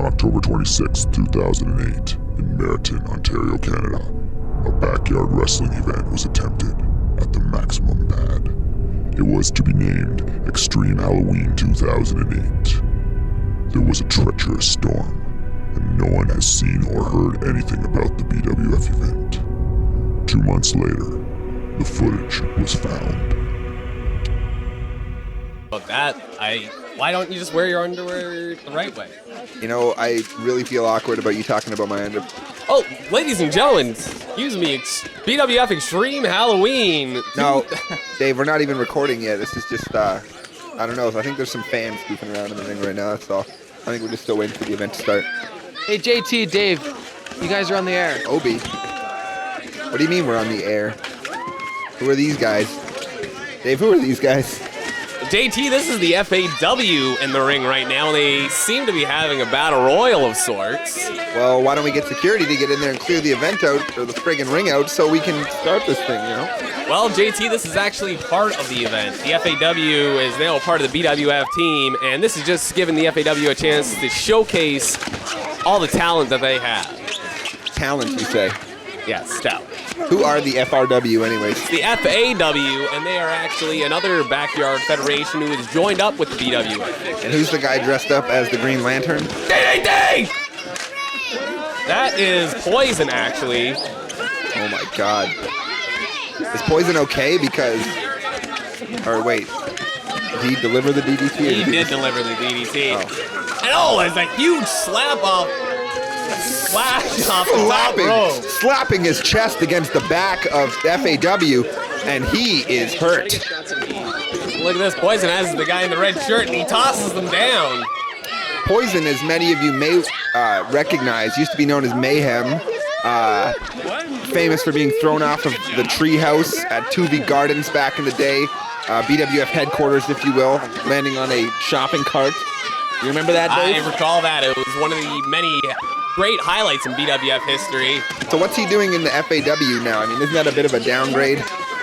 October 26, 2008, in Meryton, Ontario, Canada, a backyard wrestling event was attempted at the Maximum Pad. It was to be named Extreme Halloween 2008. There was a treacherous storm, and no one has seen or heard anything about the BWF event. 2 months later, the footage was found. About that, why don't you just wear your underwear the right way? You know, I really feel awkward about you talking about my underwear. Oh, ladies and gentlemen, excuse me, BWF Extreme Halloween. No, Dave, we're not even recording yet. This is just, I don't know. I think there's some fans goofing around in the ring right now, that's all. I think we're just still waiting for the event to start. Hey, JT, Dave, you guys are on the air. Obi, what do you mean we're on the air? Who are these guys? Dave, who are these guys? JT, this is the FAW in the ring right now. They seem to be having a battle royal of sorts. Well, why don't we get security to get in there and clear the event out, or the friggin' ring out, so we can start this thing, you know? Well, JT, this is actually part of the event. The FAW is now a part of the BWF team, and this is just giving the FAW a chance to showcase all the talent that they have. Talent, you say? Yes, talent. Who are the FRW anyways? It's the FAW, and they are actually another backyard federation who has joined up with the BWF. And who's the guy dressed up as the Green Lantern? DDT! That is Poison, actually. Oh my god. Is Poison okay? Because... Or wait. Did he deliver the DDT? He did deliver the DDT. Oh. And it's a huge slap off. Slash off the top rope. Slapping his chest against the back of FAW, and he is hurt. Look at this. Poison has the guy in the red shirt, and he tosses them down. Poison, as many of you may recognize, used to be known as Mayhem. Famous for being thrown off of the treehouse at Tuvey Gardens back in the day. BWF headquarters, if you will, landing on a shopping cart. You remember that, Dave? I recall that. It was one of the many great highlights in BWF history. So what's he doing in the FAW now? I mean, isn't that a bit of a downgrade?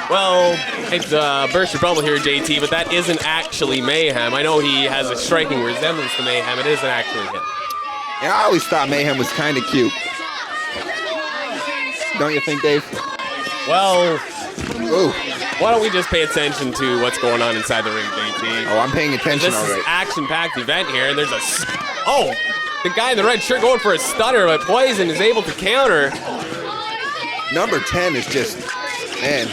Well, it's burst your bubble here, JT, but that isn't actually Mayhem. I know he has a striking resemblance to Mayhem. It isn't actually him. Yeah, I always thought Mayhem was kind of cute. Don't you think, Dave? Well, ooh. Why don't we just pay attention to what's going on inside the ring, JT? Oh, I'm paying attention, this all is right. an action-packed event here, and there's a... Oh! The guy in the red shirt going for a stunner, but Poison is able to counter. Number 10 is just, man,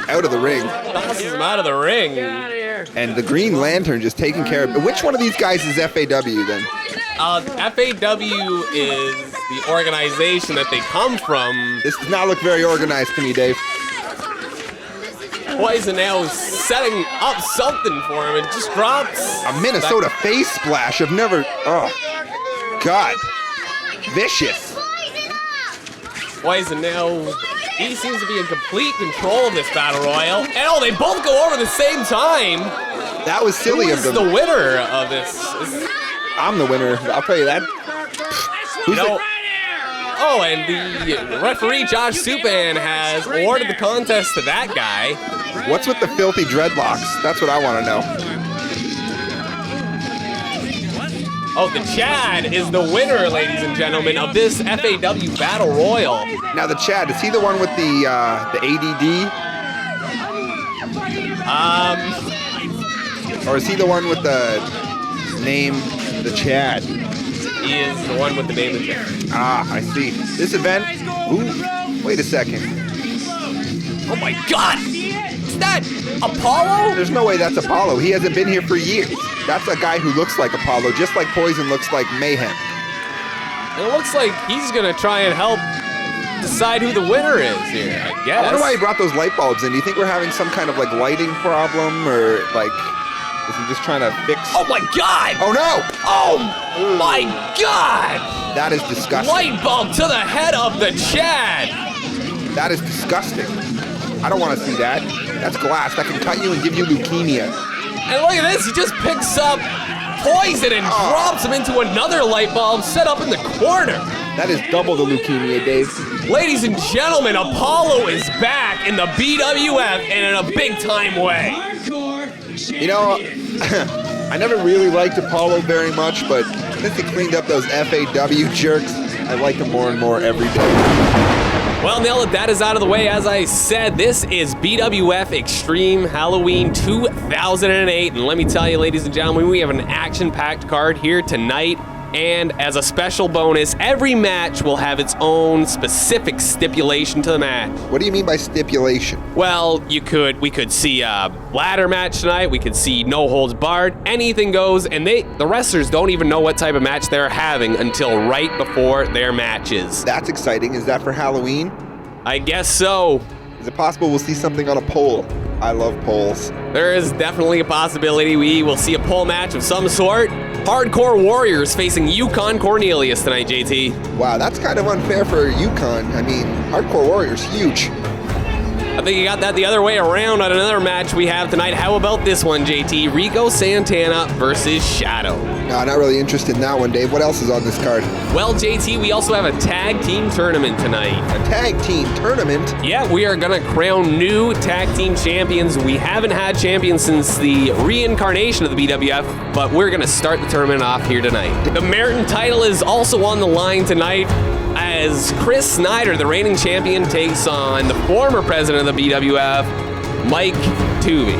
out of the ring. Tosses him out of the ring. Get out of here. And the Green Lantern just taking care of... Which one of these guys is FAW, then? FAW is the organization that they come from. This does not look very organized to me, Dave. Poison now is setting up something for him and just drops. A Minnesota face splash. I've never... Oh, God. Vicious. Poison now, he seems to be in complete control of this battle royal. And they both go over the same time. That was silly of them. Who is the winner of this? I'm the winner. I'll tell you that. Who's Oh, and the referee, Josh Supan, has awarded the contest to that guy. What's with the filthy dreadlocks? That's what I want to know. Oh, the Chad is the winner, ladies and gentlemen, of this FAW Battle Royal. Now, the Chad, is he the one with the ADD? Or is he the one with the name, the Chad? He is the one with the name of the Chad. Ah, I see. This event... Ooh, wait a second. Oh my God! Is that Apollo? There's no way that's Apollo. He hasn't been here for years. That's a guy who looks like Apollo, just like Poison looks like Mayhem. And it looks like he's gonna try and help decide who the winner is here, I guess. I wonder why he brought those light bulbs in. Do you think we're having some kind of like lighting problem, or like is he just trying to fix? Oh my God! Oh no! Oh my God! That is disgusting. Light bulb to the head of the Chad! That is disgusting. I don't want to see that. That's glass. That can cut you and give you leukemia. And look at this, he just picks up Poison and drops him into another light bulb set up in the corner. That is double the leukemia, Dave. Ladies and gentlemen, Apollo is back in the BWF and in a big time way. You know, I never really liked Apollo very much, but since he cleaned up those FAW jerks, I like him more and more every day. Well, now that that is out of the way, as I said, this is BWF Extreme Halloween 2008. And let me tell you, ladies and gentlemen, we have an action-packed card here tonight. And as a special bonus, every match will have its own specific stipulation to the match. What do you mean by stipulation? Well, we could see a ladder match tonight. We could see no holds barred. Anything goes, and the wrestlers don't even know what type of match they're having until right before their matches. That's exciting. Is that for Halloween? I guess so. Is it possible we'll see something on a pole? I love poles. There is definitely a possibility we will see a pole match of some sort. Hardcore Warriors facing Yukon Cornelius tonight, JT. Wow, that's kind of unfair for Yukon. I mean, Hardcore Warriors, huge. I think you got that the other way around on another match we have tonight. How about this one, JT? Rico Santana versus Shadow. No, not really interested in that one, Dave. What else is on this card? Well, JT, we also have a tag team tournament tonight. A tag team tournament? Yeah, we are going to crown new tag team champions. We haven't had champions since the reincarnation of the BWF, but we're going to start the tournament off here tonight. The Merton title is also on the line tonight, as Chris Snyder, the reigning champion, takes on the former president of the BWF, Mike Tuvey.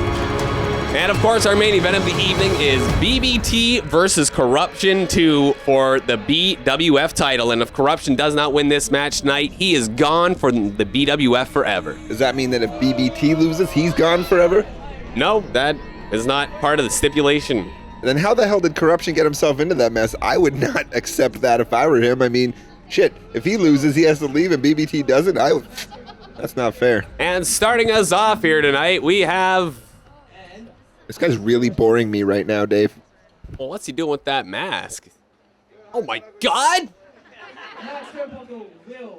And of course, our main event of the evening is BBT versus Corruption 2 for the BWF title. And if Corruption does not win this match tonight, he is gone for the BWF forever. Does that mean that if BBT loses, he's gone forever? No, that is not part of the stipulation. Then how the hell did Corruption get himself into that mess? I would not accept that if I were him. I mean, shit, if he loses, he has to leave and BBT doesn't? That's not fair. And starting us off here tonight, we have... This guy's really boring me right now, Dave. Well, what's he doing with that mask? Oh my God!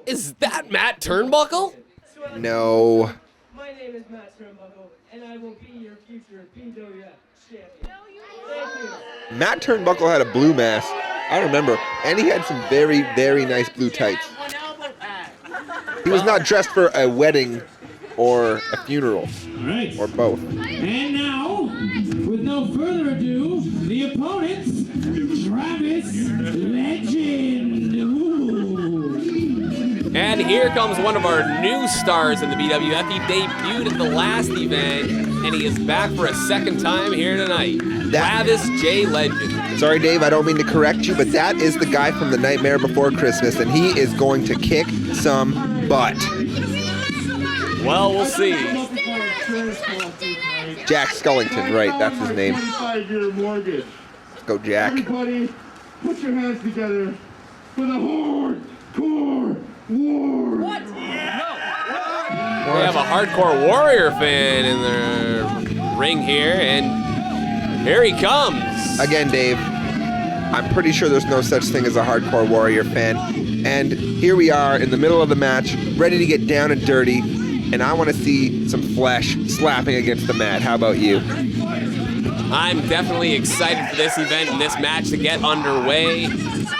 Is that Matt Turnbuckle? No. My name is Matt Turnbuckle, and I will be your future BWF champion. Thank you. Matt Turnbuckle had a blue mask. I remember. And he had some very, very nice blue tights. He was not dressed for a wedding or a funeral. Right. Or both. And now, with no further ado, the opponents, Travis Legend. Ooh. And here comes one of our new stars in the BWF. He debuted at the last event, and he is back for a second time here tonight. Travis J. Legend. Sorry, Dave, I don't mean to correct you, but that is the guy from The Nightmare Before Christmas, and he is going to kick some butt. Well, we'll see. Jack Scullington, right, that's his name. 25-year mortgage. Let's go, Jack. Everybody, put your hands together for the Hardcore War. What? We have a Hardcore Warrior fan in the ring here, and here he comes. Again, Dave, I'm pretty sure there's no such thing as a Hardcore Warrior fan. And here we are in the middle of the match, ready to get down and dirty, and I want to see some flesh slapping against the mat. How about you? I'm definitely excited for this event and this match to get underway.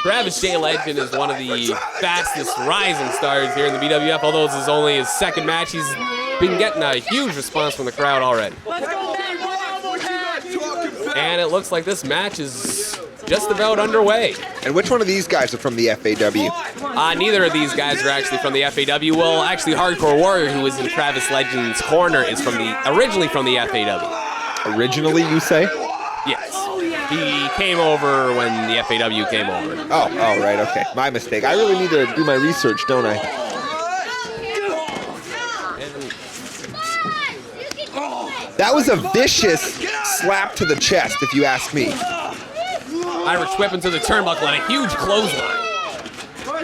Travis J. Legend is one of the fastest rising stars here in the BWF, although this is only his second match. He's been getting a huge response from the crowd already. And it looks like this match is just about underway. And which one of these guys are from the FAW? Neither of these guys are actually from the FAW. Well, actually, Hardcore Warrior, who is in Travis Legend's corner, is originally from the FAW. Originally, you say? Yes. He came over when the FAW came over. Oh, right, okay. My mistake. I really need to do my research, don't I? That was a vicious slap to the chest, if you ask me. Irish whip into the turnbuckle and a huge clothesline.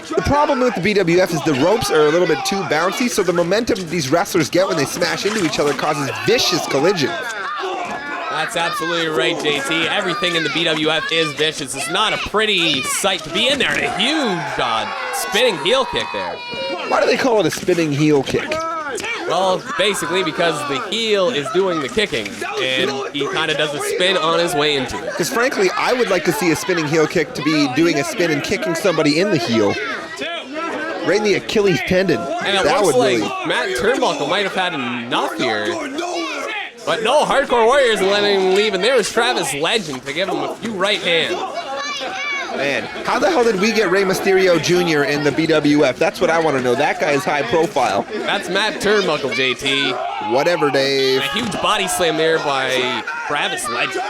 The problem with the BWF is the ropes are a little bit too bouncy, so the momentum these wrestlers get when they smash into each other causes vicious collisions. That's absolutely right, JT. Everything in the BWF is vicious. It's not a pretty sight to be in there, and a huge spinning heel kick there. Why do they call it a spinning heel kick? Well, basically because the heel is doing the kicking, and he kind of does a spin on his way into it. Because frankly, I would like to see a spinning heel kick to be doing a spin and kicking somebody in the heel. Right in the Achilles tendon. And it looks like Matt Turnbuckle might have had enough here. But no, Hardcore Warriors letting him leave, and there was Travis Legend to give him a few right hands. Man, how the hell did we get Rey Mysterio Jr. in the BWF? That's what I want to know. That guy is high profile. That's Matt Turnbuckle, JT. Whatever, Dave. A huge body slam there by Travis Legend.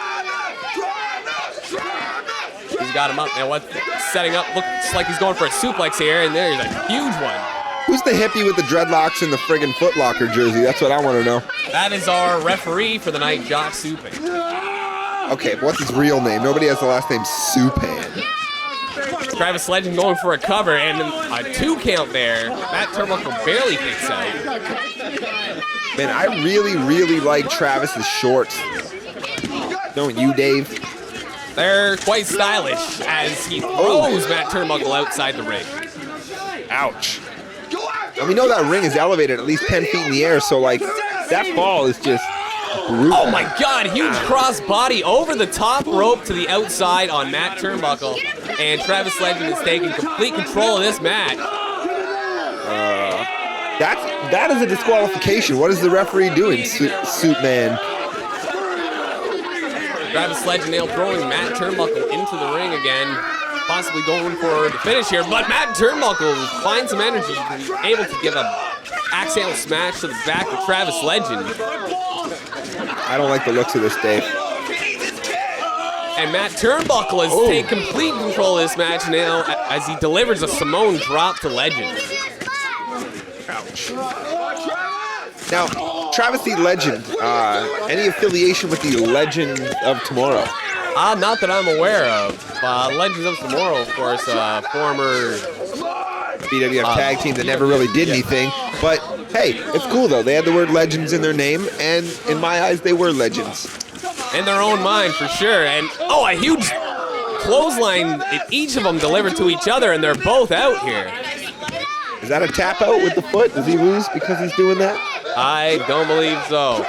He's got him up now. What? Setting up, looks like he's going for a suplex here, and there's a huge one. Who's the hippie with the dreadlocks and the friggin' Foot Locker jersey? That's what I want to know. That is our referee for the night, Josh Supin. Okay, but what's his real name? Nobody has the last name Supan. Travis Legend going for a cover, and a 2 count there. Matt Turnbuckle barely kicks out. Man, I really, really like Travis's shorts. Don't you, Dave? They're quite stylish as he throws Matt Turnbuckle outside the ring. Ouch. And we know that ring is elevated at least 10 feet in the air, so like that fall is just brutal. Oh my God, huge cross body over the top rope to the outside on Matt Turnbuckle. And Travis Legend is taking complete control of this match. That is a disqualification. What is the referee doing, Suit Man? Travis Legend now throwing Matt Turnbuckle into the ring again. Possibly going for the finish here, but Matt Turnbuckle finds some energy and is able to give a axial smash to the back of Travis Legend. I don't like the looks of this, Dave. And Matt Turnbuckle has taken complete control of this match now as he delivers a Samoan drop to Legend. Ouch. Now, Travis the Legend, any affiliation with the Legend of Tomorrow? Not that I'm aware of. Legends of Tomorrow, of course, former BWF tag team that never really did anything. But hey, it's cool though. They had the word Legends in their name, and in my eyes, they were legends. in their own mind for sure. And a huge clothesline. Each of them delivered to each other, and they're both out here. Is that a tap out with the foot? Does he lose because he's doing that? I don't believe so.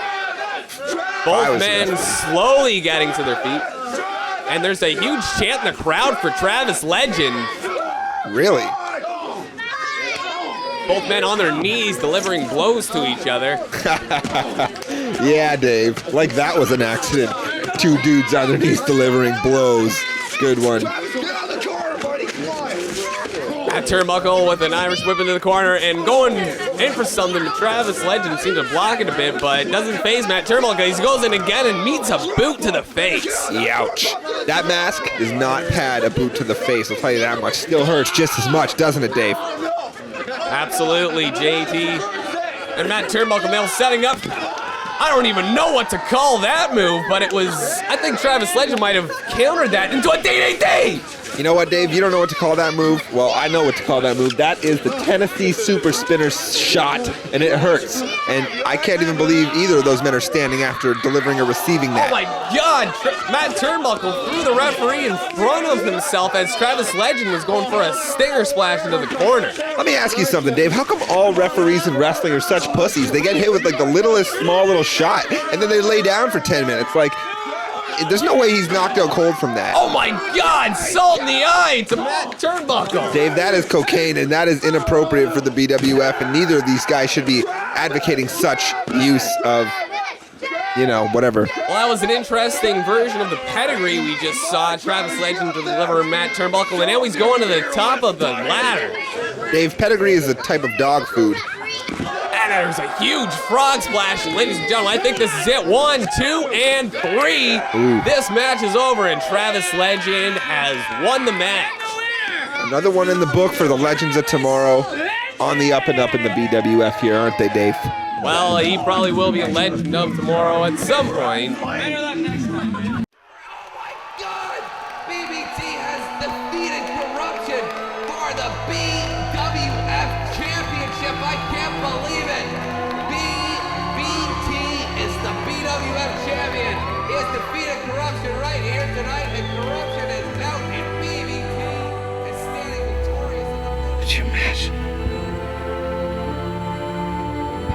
Both men slowly getting to their feet. And there's a huge chant in the crowd for Travis Legend. Really? Both men on their knees delivering blows to each other. Yeah, Dave. Like that was an accident. Two dudes on their knees delivering blows. Good one. That turnbuckle with an Irish whip into the corner and going in for something. Travis Legend seems to block it a bit, but it doesn't faze Matt Turnbuckle. He goes in again and meets a boot to the face. Ouch. That mask does not pad a boot to the face, I'll tell you that much. Still hurts just as much, doesn't it, Dave? Absolutely, JT. And Matt Turnbuckle now setting up. I don't even know what to call that move, but it was, I think Travis Legend might have countered that into a DDT. You know what, Dave? You don't know what to call that move? Well, I know what to call that move. That is the Tennessee Super Spinner shot, and it hurts. And I can't even believe either of those men are standing after delivering or receiving that. Oh my God! Matt Turnbuckle threw the referee in front of himself as Travis Legend was going for a stinger splash into the corner. Let me ask you something, Dave. How come all referees in wrestling are such pussies? They get hit with like the littlest small little shot, and then they lay down for 10 minutes. Like, there's no way he's knocked out cold from that. Oh my God! Salt in the eye to Matt Turnbuckle. Dave, that is cocaine, and that is inappropriate for the BWF, and neither of these guys should be advocating such use of, you know, whatever. Well, that was an interesting version of the pedigree we just saw. Travis Legend deliver Matt Turnbuckle, and now he's going to the top of the ladder. Dave, pedigree is a type of dog food. And there's a huge frog splash, and ladies and gentlemen, I think this is it. 1, 2, and 3. Ooh. This match is over, and Travis Legend has won the match. Another one in the book for the Legends of Tomorrow. On the up and up in the BWF here, aren't they, Dave? Well, he probably will be a Legend of Tomorrow at some point. BBT has defeated corruption for the BWF Championship. I can't believe it. BBT is the BWF champion. He has defeated corruption right here tonight, and corruption is out, and BBT is standing victorious in the middle. Could you imagine?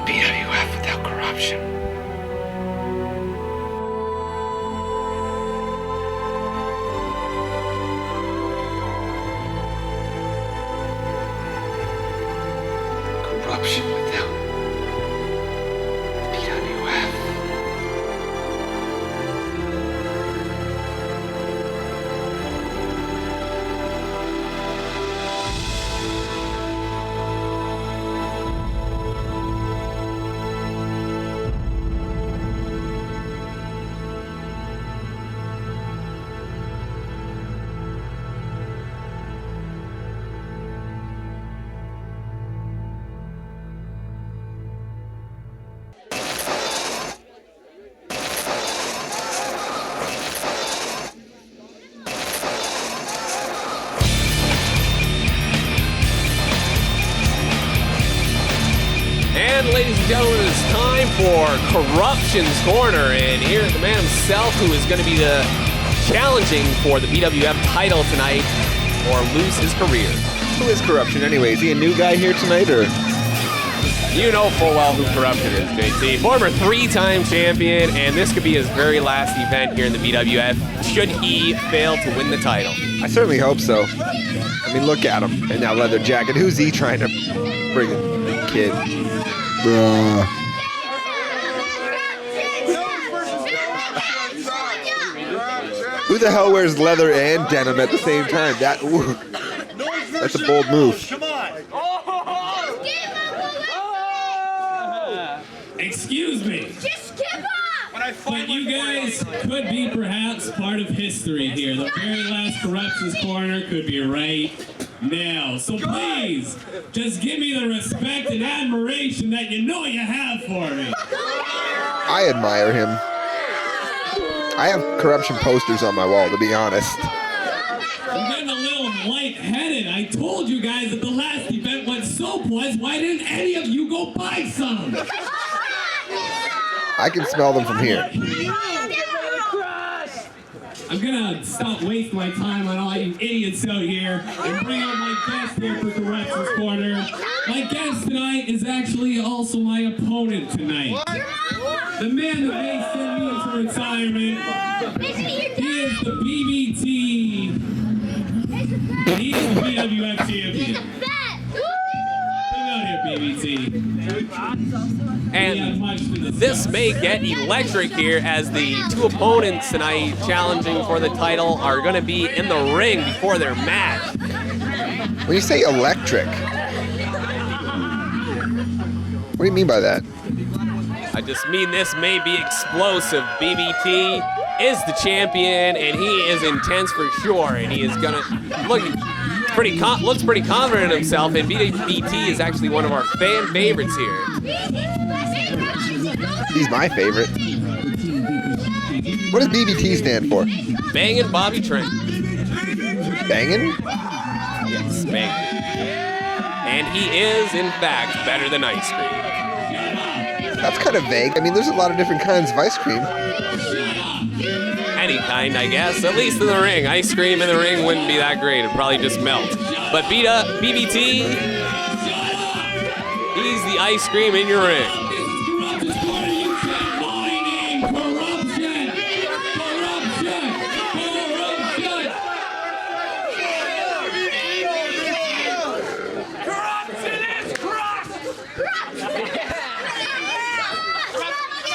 BWF without corruption. Corruption without the BWF. gentlemen, it's time for Corruption's Corner, and here's the man himself who is going to be the challenging for the BWF title tonight or lose his career. Who is Corruption anyway? Is he a new guy here tonight, or? You know full well who Corruption is, JT. Former 3-time champion, and this could be his very last event here in the BWF should he fail to win the title. I certainly hope so. I mean, look at him in that leather jacket. Who's he trying to bring in? Kid. Bruh. Who the hell wears leather and denim at the same time? That's a bold move. Excuse me. Just give up! But you guys could be perhaps part of history here. The very last Corruption's Corner could be right now. So please, just give me the respect and admiration that you know you have for me. I admire him. I have Corruption posters on my wall, to be honest. I'm getting a little lightheaded. I told you guys that the last event went so plus. Why didn't any of you go buy some? I can smell them from here. I'm gonna stop wasting my time on all you idiots out here and bring out my guest here for Corruption's Corner. My guest tonight is actually also my opponent tonight. The man that may send me into retirement. He is the BBT. He is the BWF champion. Come out here, BBT. And this may get electric here as the two opponents tonight challenging for the title are going to be in the ring before their match. When you say electric, what do you mean by that? I just mean this may be explosive. BBT is the champion, and he is intense for sure, and he is going to looks pretty confident in himself, and BBT is actually one of our fan favorites here. He's my favorite. What does BBT stand for? Bangin' Bobby Trent. Bangin'? Yes, bangin'. And he is, in fact, better than ice cream. That's kind of vague. I mean, there's a lot of different kinds of ice cream. Any kind, I guess. At least in the ring. Ice cream in the ring wouldn't be that great. It'd probably just melt. But BBT, he's the ice cream in your ring.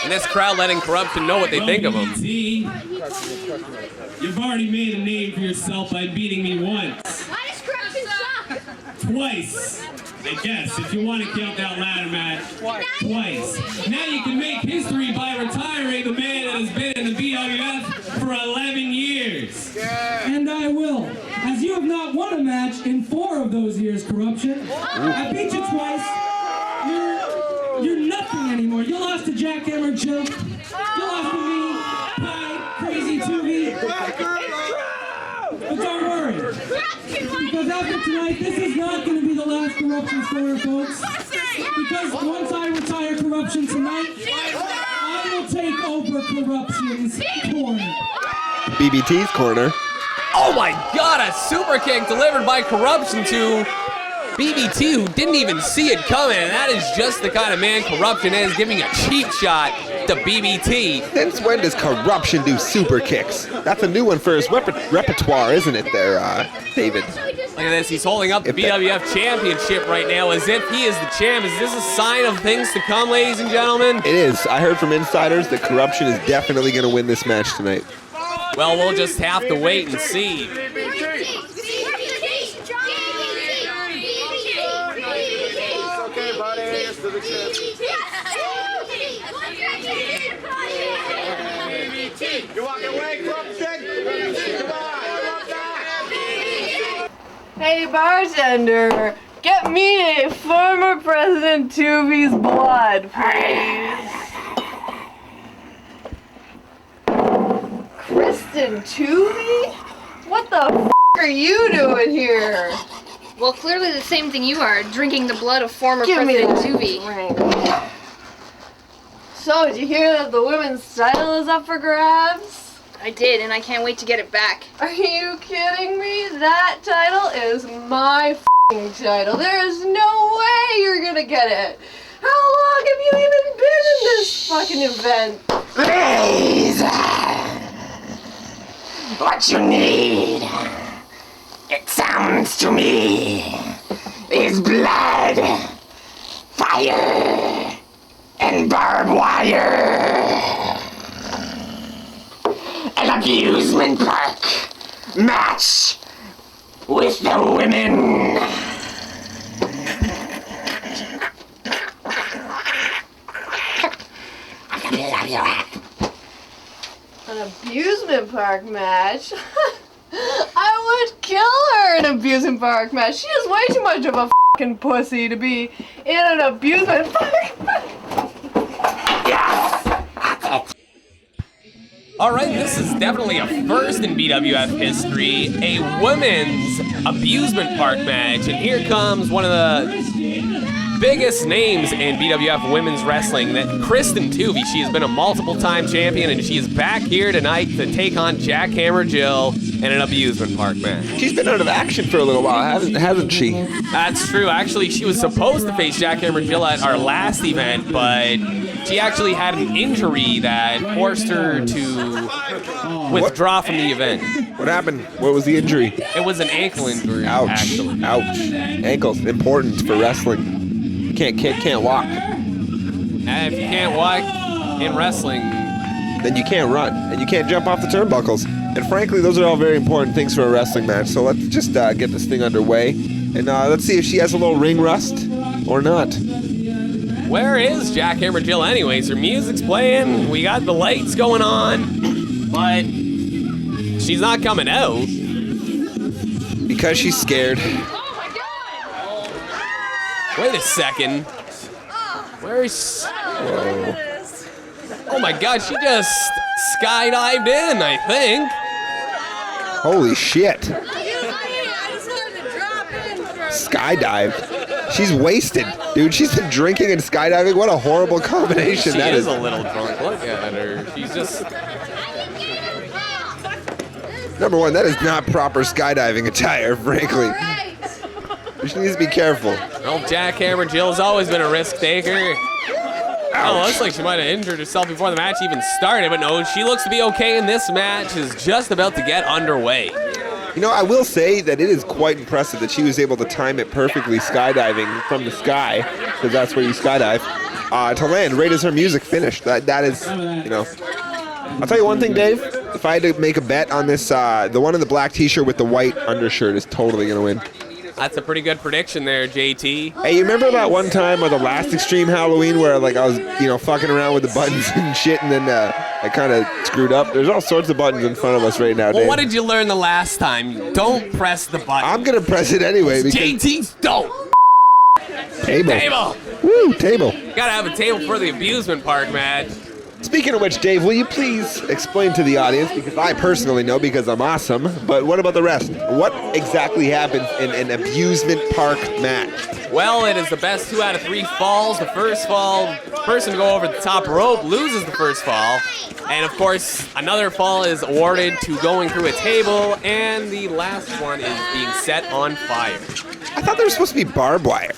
And this crowd letting Corruption know what they think of him. You've already made a name for yourself by beating me once. Why does Corruption suck? Twice. I guess, if you want to count that ladder match. Twice. Now you can make history by retiring the man that has been in the BWF for 11 years. And I will, as you have not won a match in 4 of those years, Corruption. I beat you twice. You're nothing anymore. You lost to Jackhammer Joke. You lost to me, Pie, Crazy Tuvie. But don't worry, because after tonight, this is not going to be the last Corruption's Corner, folks. Because once I retire Corruption tonight, I will take over Corruption's Corner. BBT's Corner. Oh my God, a super kick delivered by Corruption to BBT, who didn't even see it coming, and that is just the kind of man Corruption is, giving a cheap shot to BBT. Since when does Corruption do super kicks? That's a new one for his repertoire, isn't it there, David? Look at this, he's holding up the BWF Championship right now as if he is the champ. Is this a sign of things to come, ladies and gentlemen? It is. I heard from insiders that Corruption is definitely going to win this match tonight. Well, we'll just have to wait and see. Hey bartender, get me a former President Tuvie's blood, please. Kristen Tuvie? What the f*** are you doing here? Well, clearly the same thing you are, drinking the blood of former Give me President that Tuvie. drink. So, did you hear that the women's title is up for grabs? I did, and I can't wait to get it back. Are you kidding me? That title is my f***ing title. There is no way you're gonna get it. How long have you even been in this fucking event? Please. What you need, it sounds to me, is blood, fire, and barbed wire. An amusement park match with the women. An amusement park match? I would kill her in an amusement park match. She is way too much of a fucking pussy to be in an amusement park match. All right, this is definitely a first in BWF history, a women's amusement park match. And here comes one of the biggest names in BWF women's wrestling, that Kristen Tuvey. She has been a multiple-time champion, and she is back here tonight to take on Jackhammer Jill in an amusement park match. She's been out of action for a little while, hasn't she? That's true. Actually, she was supposed to face Jackhammer Jill at our last event, but she actually had an injury that forced her to withdraw from the event. What happened? What was the injury? It was an ankle injury, Ouch. actually. Ouch. Ankles, important for wrestling. Can't walk. And if you can't walk in wrestling, then you can't run, and you can't jump off the turnbuckles. And frankly, those are all very important things for a wrestling match. So let's just get this thing underway, and let's see if she has a little ring rust or not. where is Jackhammer Jill anyways? Her music's playing, we got the lights going on, but she's not coming out. Because she's scared. Wait a second. Where is... Whoa. Oh my god, she just skydived in, I think. Holy shit. Skydived? She's wasted. Dude, she's been drinking and skydiving. What a horrible combination that is. She is a little drunk. Look at her. She's just... Number one, that is not proper skydiving attire, frankly. She needs to be careful. Well, Jackhammer Jill's always been a risk taker. Oh, looks like she might have injured herself before the match even started, but no, she looks to be okay, and this match is just about to get underway. You know, I will say that it is quite impressive that she was able to time it perfectly skydiving from the sky, because that's where you skydive, to land right as her music finished. That is, you know. I'll tell you one thing, Dave. If I had to make a bet on this, the one in the black t-shirt with the white undershirt is totally going to win. That's a pretty good prediction there, JT. Hey, you remember that one time or the last Extreme Halloween where like I was, you know, fucking around with the buttons and shit, and then I kind of screwed up? There's all sorts of buttons in front of us right now, Dave. Well, what did you learn the last time? Don't press the button. I'm going to press it anyway. Because JT, don't. Table. Table. Woo, table. Gotta have a table for the amusement park match. Speaking of which, Dave, will you please explain to the audience, because I personally know because I'm awesome, but what about the rest? What exactly happens in an amusement park match? Well, it is the best 2 out of 3 falls. The first fall, person to go over the top rope loses the first fall. And of course, another fall is awarded to going through a table, and the last one is being set on fire. I thought there was supposed to be barbed wire.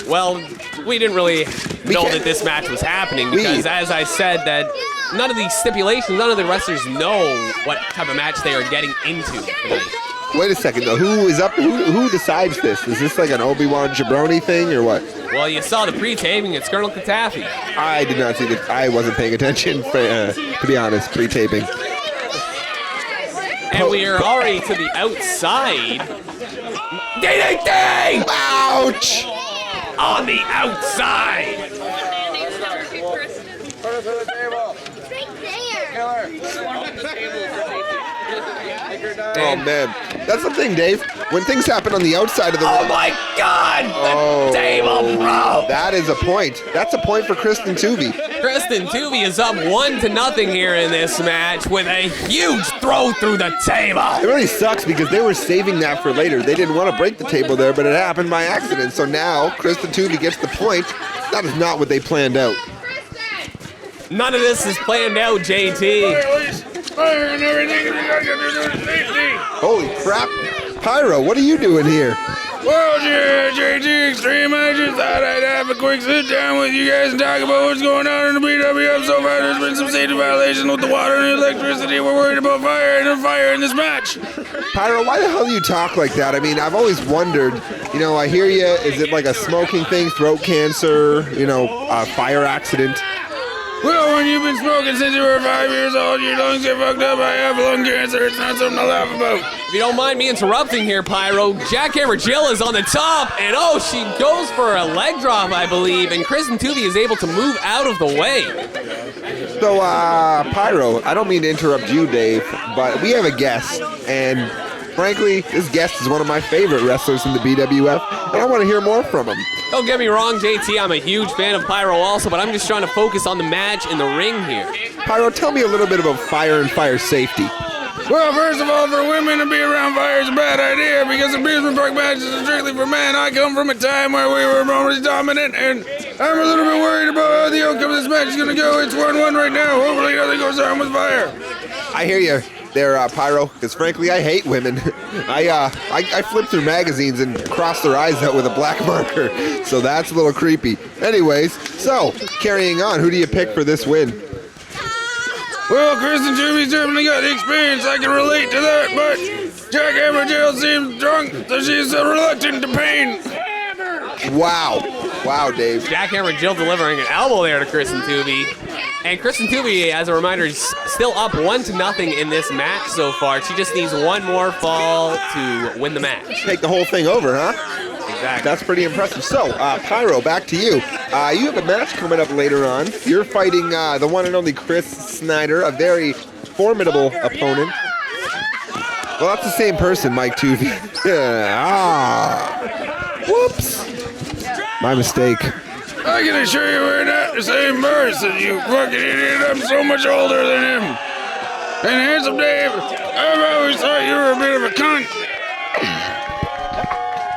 Well, we didn't really know that this match was happening because, as I said, that none of these stipulations, none of the wrestlers know what type of match they are getting into tonight. Wait a second, though. Who is up? Who decides this? Is this like an Obi-Wan Jabroni thing or what? Well, you saw the pre-taping. It's Colonel Katafi. I did not see that. I wasn't paying attention, to be honest, pre-taping. And we are already to the outside. DDT! Ouch! On the outside. Oh man, that's the thing, Dave. When things happen on the outside of the oh my God, the table broke. That is a point. That's a point for Kristen Tuvey. Kristen Tuvey is up 1-0 here in this match with a huge throw through the table. It really sucks because they were saving that for later. They didn't want to break the table there, but it happened by accident. So now Kristen Tuvey gets the point. That is not what they planned out. None of this is planned out, JT. Fire and everything. Safety. Holy crap. Pyro, what are you doing here? Well, JT Extreme, I just thought I'd have a quick sit down with you guys and talk about what's going on in the BWF. So far, there's been some safety violations with the water and the electricity. We're worried about fire in this match. Pyro, why the hell do you talk like that? I mean, I've always wondered, you know, I hear you, is it like a smoking thing, throat cancer, you know, a fire accident? Well, when you've been smoking since you were 5 years old, your lungs get fucked up. I have lung cancer. It's not something to laugh about. If you don't mind me interrupting here, Pyro, Jackhammer Jill is on the top, and oh, she goes for a leg drop, I believe, and Kristen Tuvey is able to move out of the way. So, Pyro, I don't mean to interrupt you, Dave, but we have a guest, and frankly, this guest is one of my favorite wrestlers in the BWF, and I want to hear more from him. Don't get me wrong, JT, I'm a huge fan of Pyro also, but I'm just trying to focus on the match in the ring here. Pyro, tell me a little bit about fire and fire safety. Well, first of all, for women to be around fire is a bad idea because amusement park matches are strictly for men. I come from a time where we were always dominant, and I'm a little bit worried about how the outcome of this match is going to go. It's 1-1 right now. Hopefully nothing goes on with fire. I hear you there, Pyro, because frankly, I hate women. I flip through magazines and cross their eyes out with a black marker, so that's a little creepy. Anyways, so, carrying on, who do you pick for this win? Well, Kristen Tuvey certainly got the experience. I can relate to that, but Jackhammer Jill seems drunk, so she's reluctant to pain. Wow. Wow, Dave. Jackhammer Jill delivering an elbow there to Kristen Tuvey. And Kristen Tuvey, as a reminder, is still up 1-0 in this match so far. She just needs one more fall to win the match. Take the whole thing over, huh? Exactly. That's pretty impressive. So, Pyro, back to you. You have a match coming up later on. You're fighting the one and only Chris Snyder, a very formidable opponent. Well, that's the same person, Mike Tuvey. Whoops. My mistake. I can assure you we're not the same person, you fucking idiot. I'm so much older than him. And handsome Dave, I've always thought you were a bit of a cunt.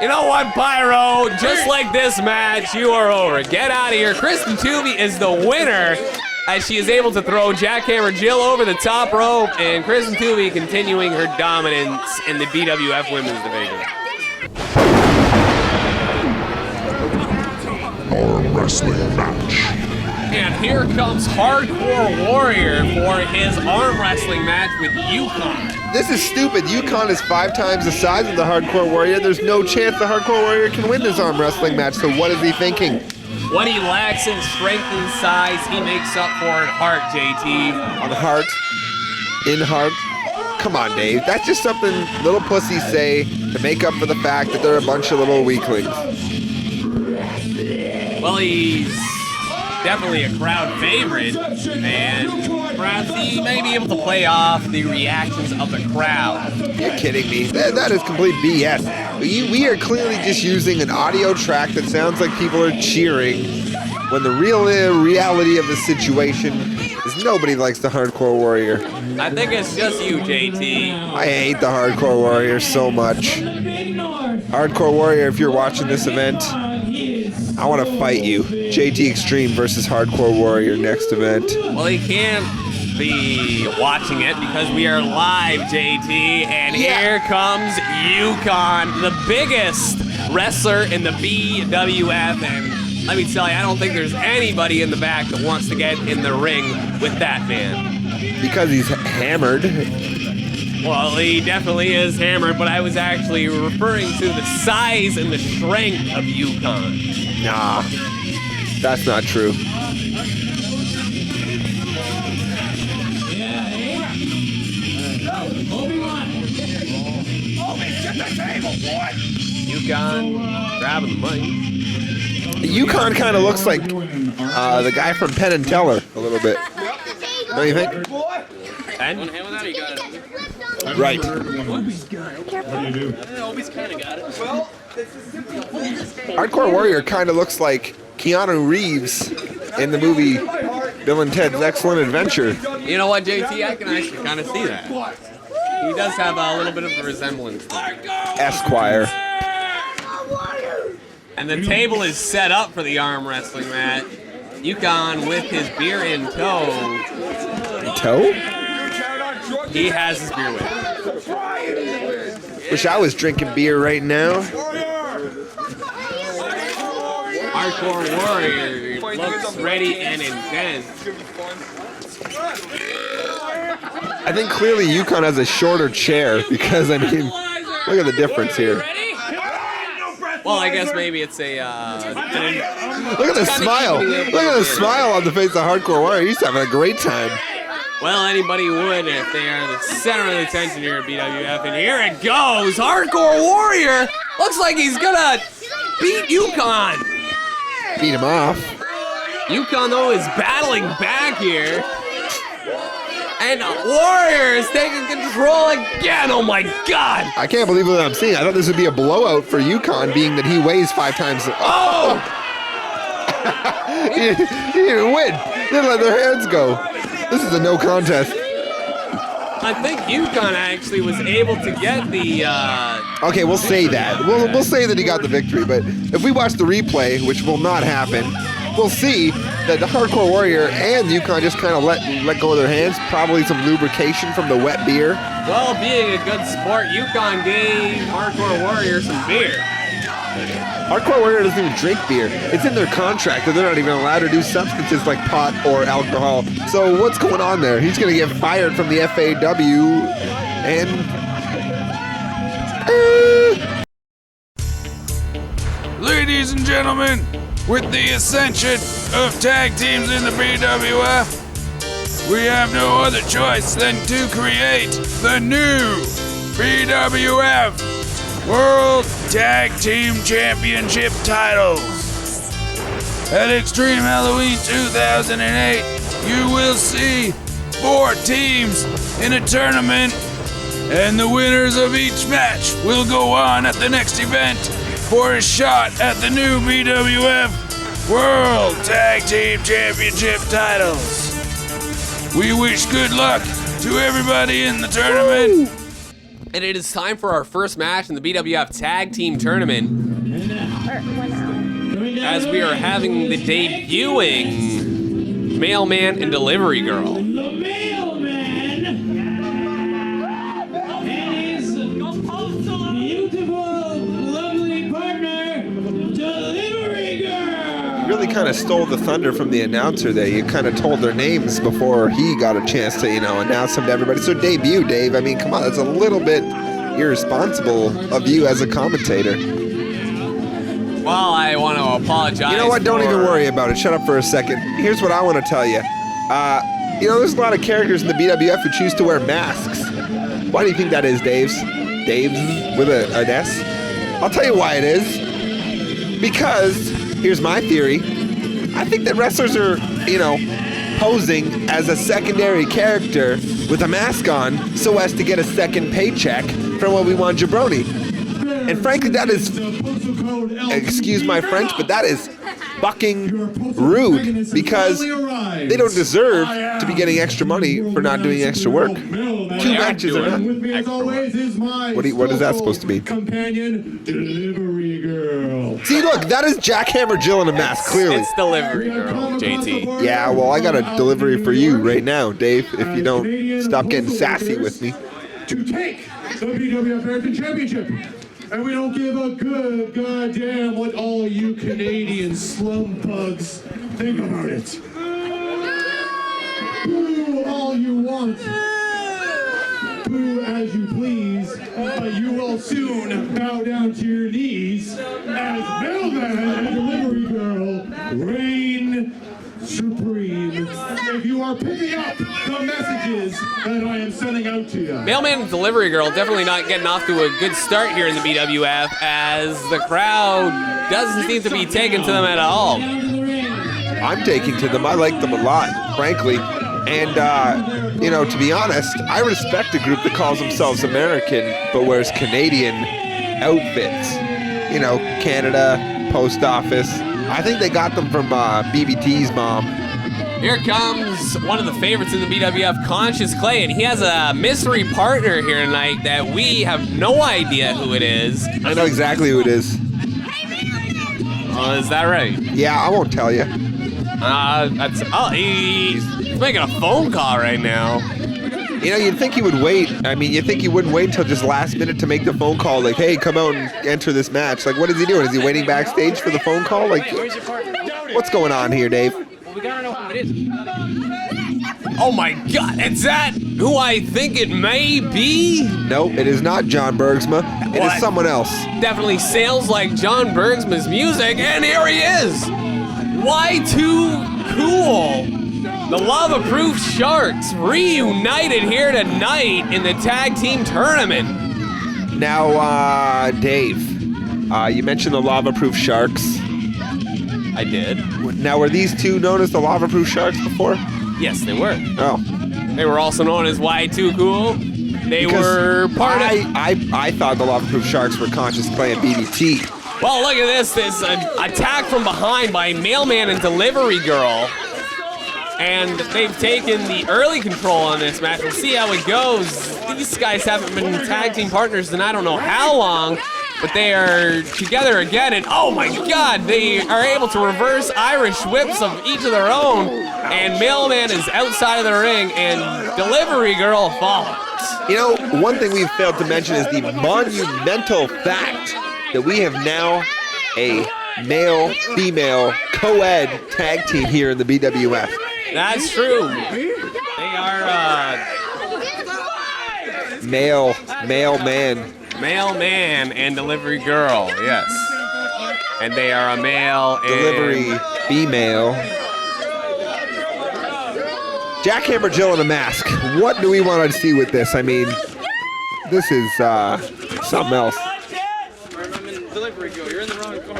You know what, Pyro? Just like this match, you are over. Get out of here. Kristen Tuvey is the winner as she is able to throw Jackhammer Jill over the top rope, and Kristen Tuvey continuing her dominance in the BWF Women's Division. Arm wrestling match. And here comes Hardcore Warrior for his arm wrestling match with Yukon. This is stupid. Yukon is 5 times the size of the Hardcore Warrior. There's no chance the Hardcore Warrior can win this arm wrestling match, so what is he thinking? What he lacks in strength and size, he makes up for in heart, JT. On heart? In heart? Come on, Dave. That's just something little pussies say to make up for the fact that they're a bunch of little weaklings. Well, he's definitely a crowd favorite, and perhaps he may be able to play off the reactions of the crowd. You're kidding me. That is complete BS. We are clearly just using an audio track that sounds like people are cheering, when the real reality of the situation is nobody likes the Hardcore Warrior. I think it's just you, JT. I hate the Hardcore Warrior so much. Hardcore Warrior, if you're watching this event, I want to fight you. JT Extreme versus Hardcore Warrior next event. Well, he can't be watching it because we are live, JT, and here comes Yukon, the biggest wrestler in the BWF, and let me tell you, I don't think there's anybody in the back that wants to get in the ring with that man. Because he's hammered. Well, he definitely is hammered, but I was actually referring to the size and the strength of Yukon. Nah, that's not true. Yukon grabbing the mic. Yukon kind of looks like the guy from Penn and Teller a little bit. Don't you think? And? Right. Hardcore Warrior kind of looks like Keanu Reeves in the movie Bill and Ted's Excellent Adventure. You know what, JT? I can actually kind of see that. He does have a little bit of a resemblance to it. Esquire. And the table is set up for the arm wrestling match. Yukon with his beer in tow. Toe? He has his beer with him. Wish I was drinking beer right now. Hardcore Warrior looks ready and intense. I think clearly Yukon has a shorter chair because, I mean, look at the difference here. Well, I guess maybe it's a... Look at the smile. Look at the smile on the face of Hardcore Warrior. He's having a great time. Well, anybody would if they are the center of the attention here at BWF. And here it goes. Hardcore Warrior looks like he's gonna beat Yukon. Beat him off. Yukon, though, is battling back here. And Warrior is taking control again. Oh, my God. I can't believe what I'm seeing. I thought this would be a blowout for Yukon, being that he weighs 5 times. Oh! He didn't win. They let their hands go. This is a no contest. I think Yukon actually was able to get the... Okay, we'll say that. We'll say that he got the victory, but if we watch the replay, which will not happen, we'll see that the Hardcore Warrior and Yukon just kind of let go of their hands. Probably some lubrication from the wet beer. Well, being a good sport, Yukon gave Hardcore Warrior some beer. Hardcore Warrior doesn't even drink beer. It's in their contract that they're not even allowed to do substances like pot or alcohol. So what's going on there? He's going to get fired from the FAW and... Ladies and gentlemen, with the ascension of tag teams in the BWF, we have no other choice than to create the new BWF World Tag Team Championship titles. At Extreme Halloween 2008, you will see 4 teams in a tournament, and the winners of each match will go on at the next event for a shot at the new BWF World Tag Team Championship titles. We wish good luck to everybody in the tournament. And it is time for our first match in the BWF Tag Team Tournament. As we are having the debuting Mailman and Delivery Girl. The mailman and his beautiful, lovely partner, Delivery Girl. You really kind of stole the thunder from the announcer there. You kind of told their names before he got a chance to, announce them to everybody. So debut, Dave. I mean, come on, that's a little bit irresponsible of you as a commentator. Well, I want to apologize. You know what? Don't even worry about it. Shut up for a second. Here's what I want to tell you. There's a lot of characters in the BWF who choose to wear masks. Why do you think that is, Dave's? Dave's with an S? I'll tell you why it is. Because, here's my theory. I think that wrestlers are, posing as a secondary character with a mask on so as to get a second paycheck from Obi-Wan Jabroni. And frankly, that is, excuse my French, but that is fucking rude because they don't deserve to be getting extra money for not doing extra work. 2 matches are not. What is that supposed to be? Companion, Delivery Girl. See, look, that is Jackhammer Jill in a mask, clearly. It's Delivery Girl, JT. Yeah, well, I got a delivery for you right now, Dave, if you don't stop getting sassy with me. To take the BWF American Championship. And we don't give a good goddamn what all you Canadian slum bugs think about it. Boo all you want. Boo as you please. But you will soon bow down to your knees as Mailman and Delivery Girl reign supreme. If you are picking up the messages that I am sending out to you. Mailman and Delivery Girl definitely not getting off to a good start here in the BWF as the crowd doesn't seem to be taking to them at all. I'm taking to them. I like them a lot, frankly. And, to be honest, I respect a group that calls themselves American but wears Canadian outfits. Canada, Post Office. I think they got them from BBT's mom. Here comes one of the favorites in the BWF, Conscious Clay, and he has a mystery partner here tonight that we have no idea who it is. I know exactly who it is. Oh, is that right? Yeah, I won't tell you. He's making a phone call right now. You know, you'd think he would wait. I mean, you'd think he wouldn't wait until just last minute to make the phone call. Like, hey, come out and enter this match. Like, what is he doing? Is he waiting backstage for the phone call? Like, what's going on here, Dave? Well, we gotta know who it is. Oh my God, is that who I think it may be? No, it is not John Bergsma. It What? is someone else. Definitely sounds like John Bergsma's music, and here he is. Y2 Cool. The Lava-Proof Sharks reunited here tonight in the tag team tournament. Now, Dave, you mentioned the Lava-Proof Sharks. I did. Now, were these two known as the Lava-Proof Sharks before? Yes, they were. Oh. They were also known as Y2 Cool. They Because were part of... I thought the Lava-Proof Sharks were Conscious Clay and BDT. Well, look at this. This attack from behind by Mailman and Delivery Girl. And they've taken the early control on this match. We'll see how it goes. These guys haven't been tag team partners in I don't know how long, but they are together again. And oh my God, they are able to reverse Irish whips of each of their own. And Mailman is outside of the ring, and Delivery Girl follows. You know, one thing we've failed to mention is the monumental fact that we have now a male-female co-ed tag team here in the BWF. That's true. They are Mailman. Mailman and Delivery Girl, yes. And they are a male and... Delivery female. Jackhammer Jill in a mask. What do we want to see with this? I mean, this is something else.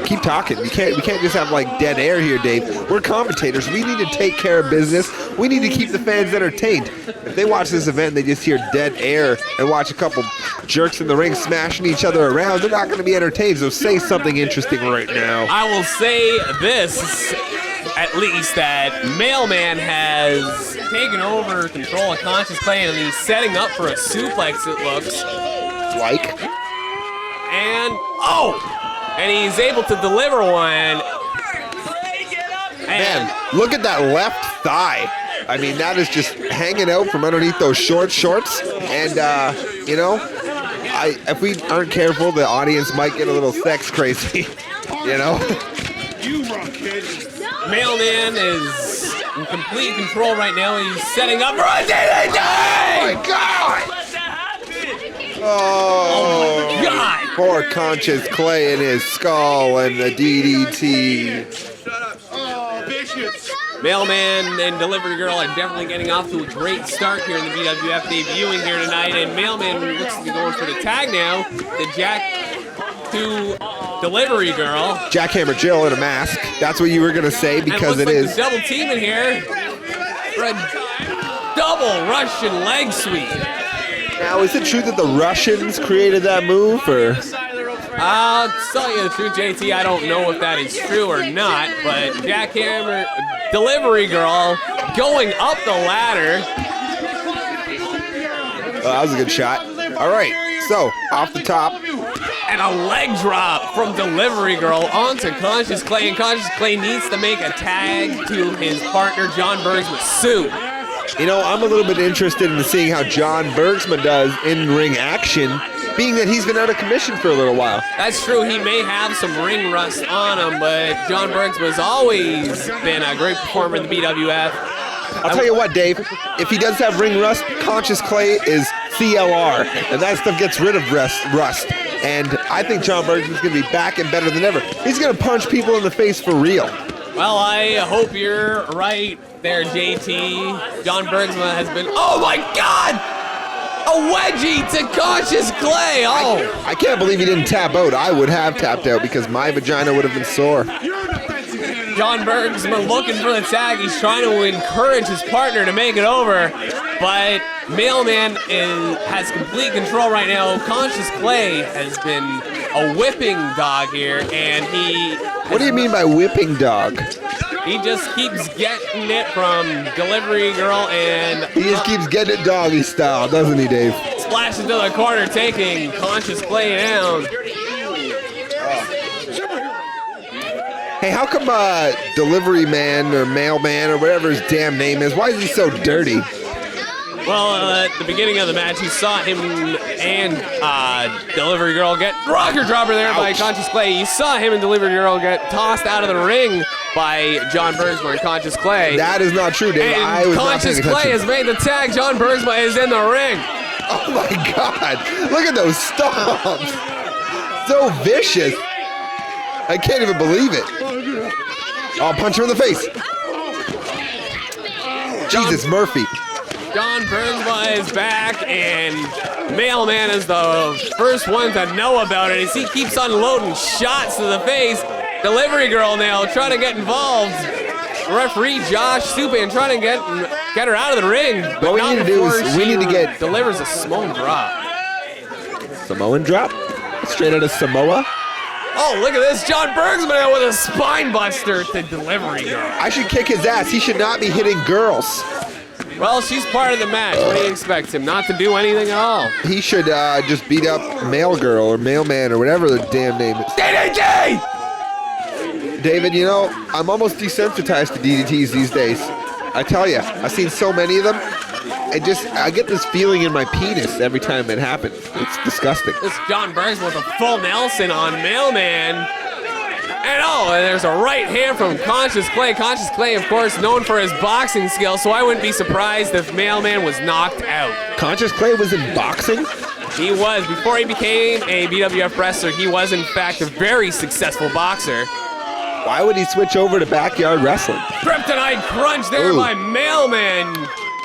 Keep talking. We can't just have like dead air here, Dave. We're commentators. We need to take care of business. We need to keep the fans entertained. If they watch this event and they just hear dead air and watch a couple jerks in the ring smashing each other around, they're not going to be entertained. So say something interesting right now. I will say this, at least, that Mailman has taken over control of Conscious Clay, and he's setting up for a suplex, it looks like. And, and he's able to deliver one. Man, look at that left thigh. I mean, that is just hanging out from underneath those short shorts. And, you know, if we aren't careful, the audience might get a little sex crazy, you know? Mailman is in complete control right now. He's setting up for a DDT! Oh, my God! Oh, God! Poor Conscious Clay and his skull and the DDT. Mailman and Delivery Girl are definitely getting off to a great start here in the BWF, debuting here tonight. And Mailman looks to be going for the tag now. The Jack to Delivery Girl. Jackhammer Jill in a mask. That's what you were going to say because it is. Double team in here for a double Russian leg sweep. Now, is it true that the Russians created that move, or? I'll tell you the truth, JT. I don't know if that is true or not, but Jackhammer, Delivery Girl, going up the ladder. That was a good shot. All right, so off the top. And a leg drop from Delivery Girl onto Conscious Clay, and Conscious Clay needs to make a tag to his partner, John Bergsma, soon. You know, I'm a little bit interested in seeing how John Bergsma does in-ring action, being that he's been out of commission for a little while. That's true. He may have some ring rust on him, but John Bergsma's always been a great performer in the BWF. I'll tell you what, Dave, if he does have ring rust, Conscious Clay is CLR, and that stuff gets rid of rust. And I think John Bergsma's going to be back and better than ever. He's going to punch people in the face for real. Well, I hope you're right there, JT. John Bergsma has been... Oh, my God! A wedgie to Conscious Clay! Oh! I can't believe he didn't tap out. I would have tapped out because my vagina would have been sore. John Bergsma looking for the tag. He's trying to encourage his partner to make it over, but Mailman has complete control right now. Conscious Clay has been a whipping dog here, and he... What do you mean by whipping dog? He just keeps getting it from Delivery Girl, and... He just keeps getting it doggy style, doesn't he, Dave? Splash into the corner, taking Conscious Clay down. Hey, how come delivery man or mailman or whatever his damn name is, why is he so dirty? Well, at the beginning of the match, he saw him and Delivery Girl get rocker dropper there by Conscious Clay. You saw him and Delivery Girl get tossed out of the ring by John Bergsma and Conscious Clay. That is not true, Dave. I was Conscious not paying Clay attention. has made the tag. John Bergsma is in the ring. Oh my God! Look at those stomps. So vicious. I can't even believe it. I'll punch him in the face. Jesus, Murphy. John Bergsma is back, and Mailman is the first one to know about it as he keeps unloading shots to the face. Delivery Girl now trying to get involved. Referee Josh Supan trying to get her out of the ring. But What we not need to do before is we she need to get delivers a Samoan drop. Samoan drop, straight out of Samoa. Oh, look at this. John Bergsma now with a spine buster to Delivery Girl. I should kick his ass. He should not be hitting girls. Well, she's part of the match. What do you expect him not to do anything at all? He should just beat up Mail Girl or Mailman or whatever the damn name is. DDT! David, you know, I'm almost desensitized to DDTs these days. I tell you, I've seen so many of them. I get this feeling in my penis every time it happens. It's disgusting. This John Bergsma with a full Nelson on Mailman. And there's a right hand from Conscious Clay. Conscious Clay, of course, known for his boxing skills, so I wouldn't be surprised if Mailman was knocked out. Conscious Clay was in boxing? He was. Before he became a BWF wrestler, he was, in fact, a very successful boxer. Why would he switch over to backyard wrestling? Kryptonite crunch there by Mailman.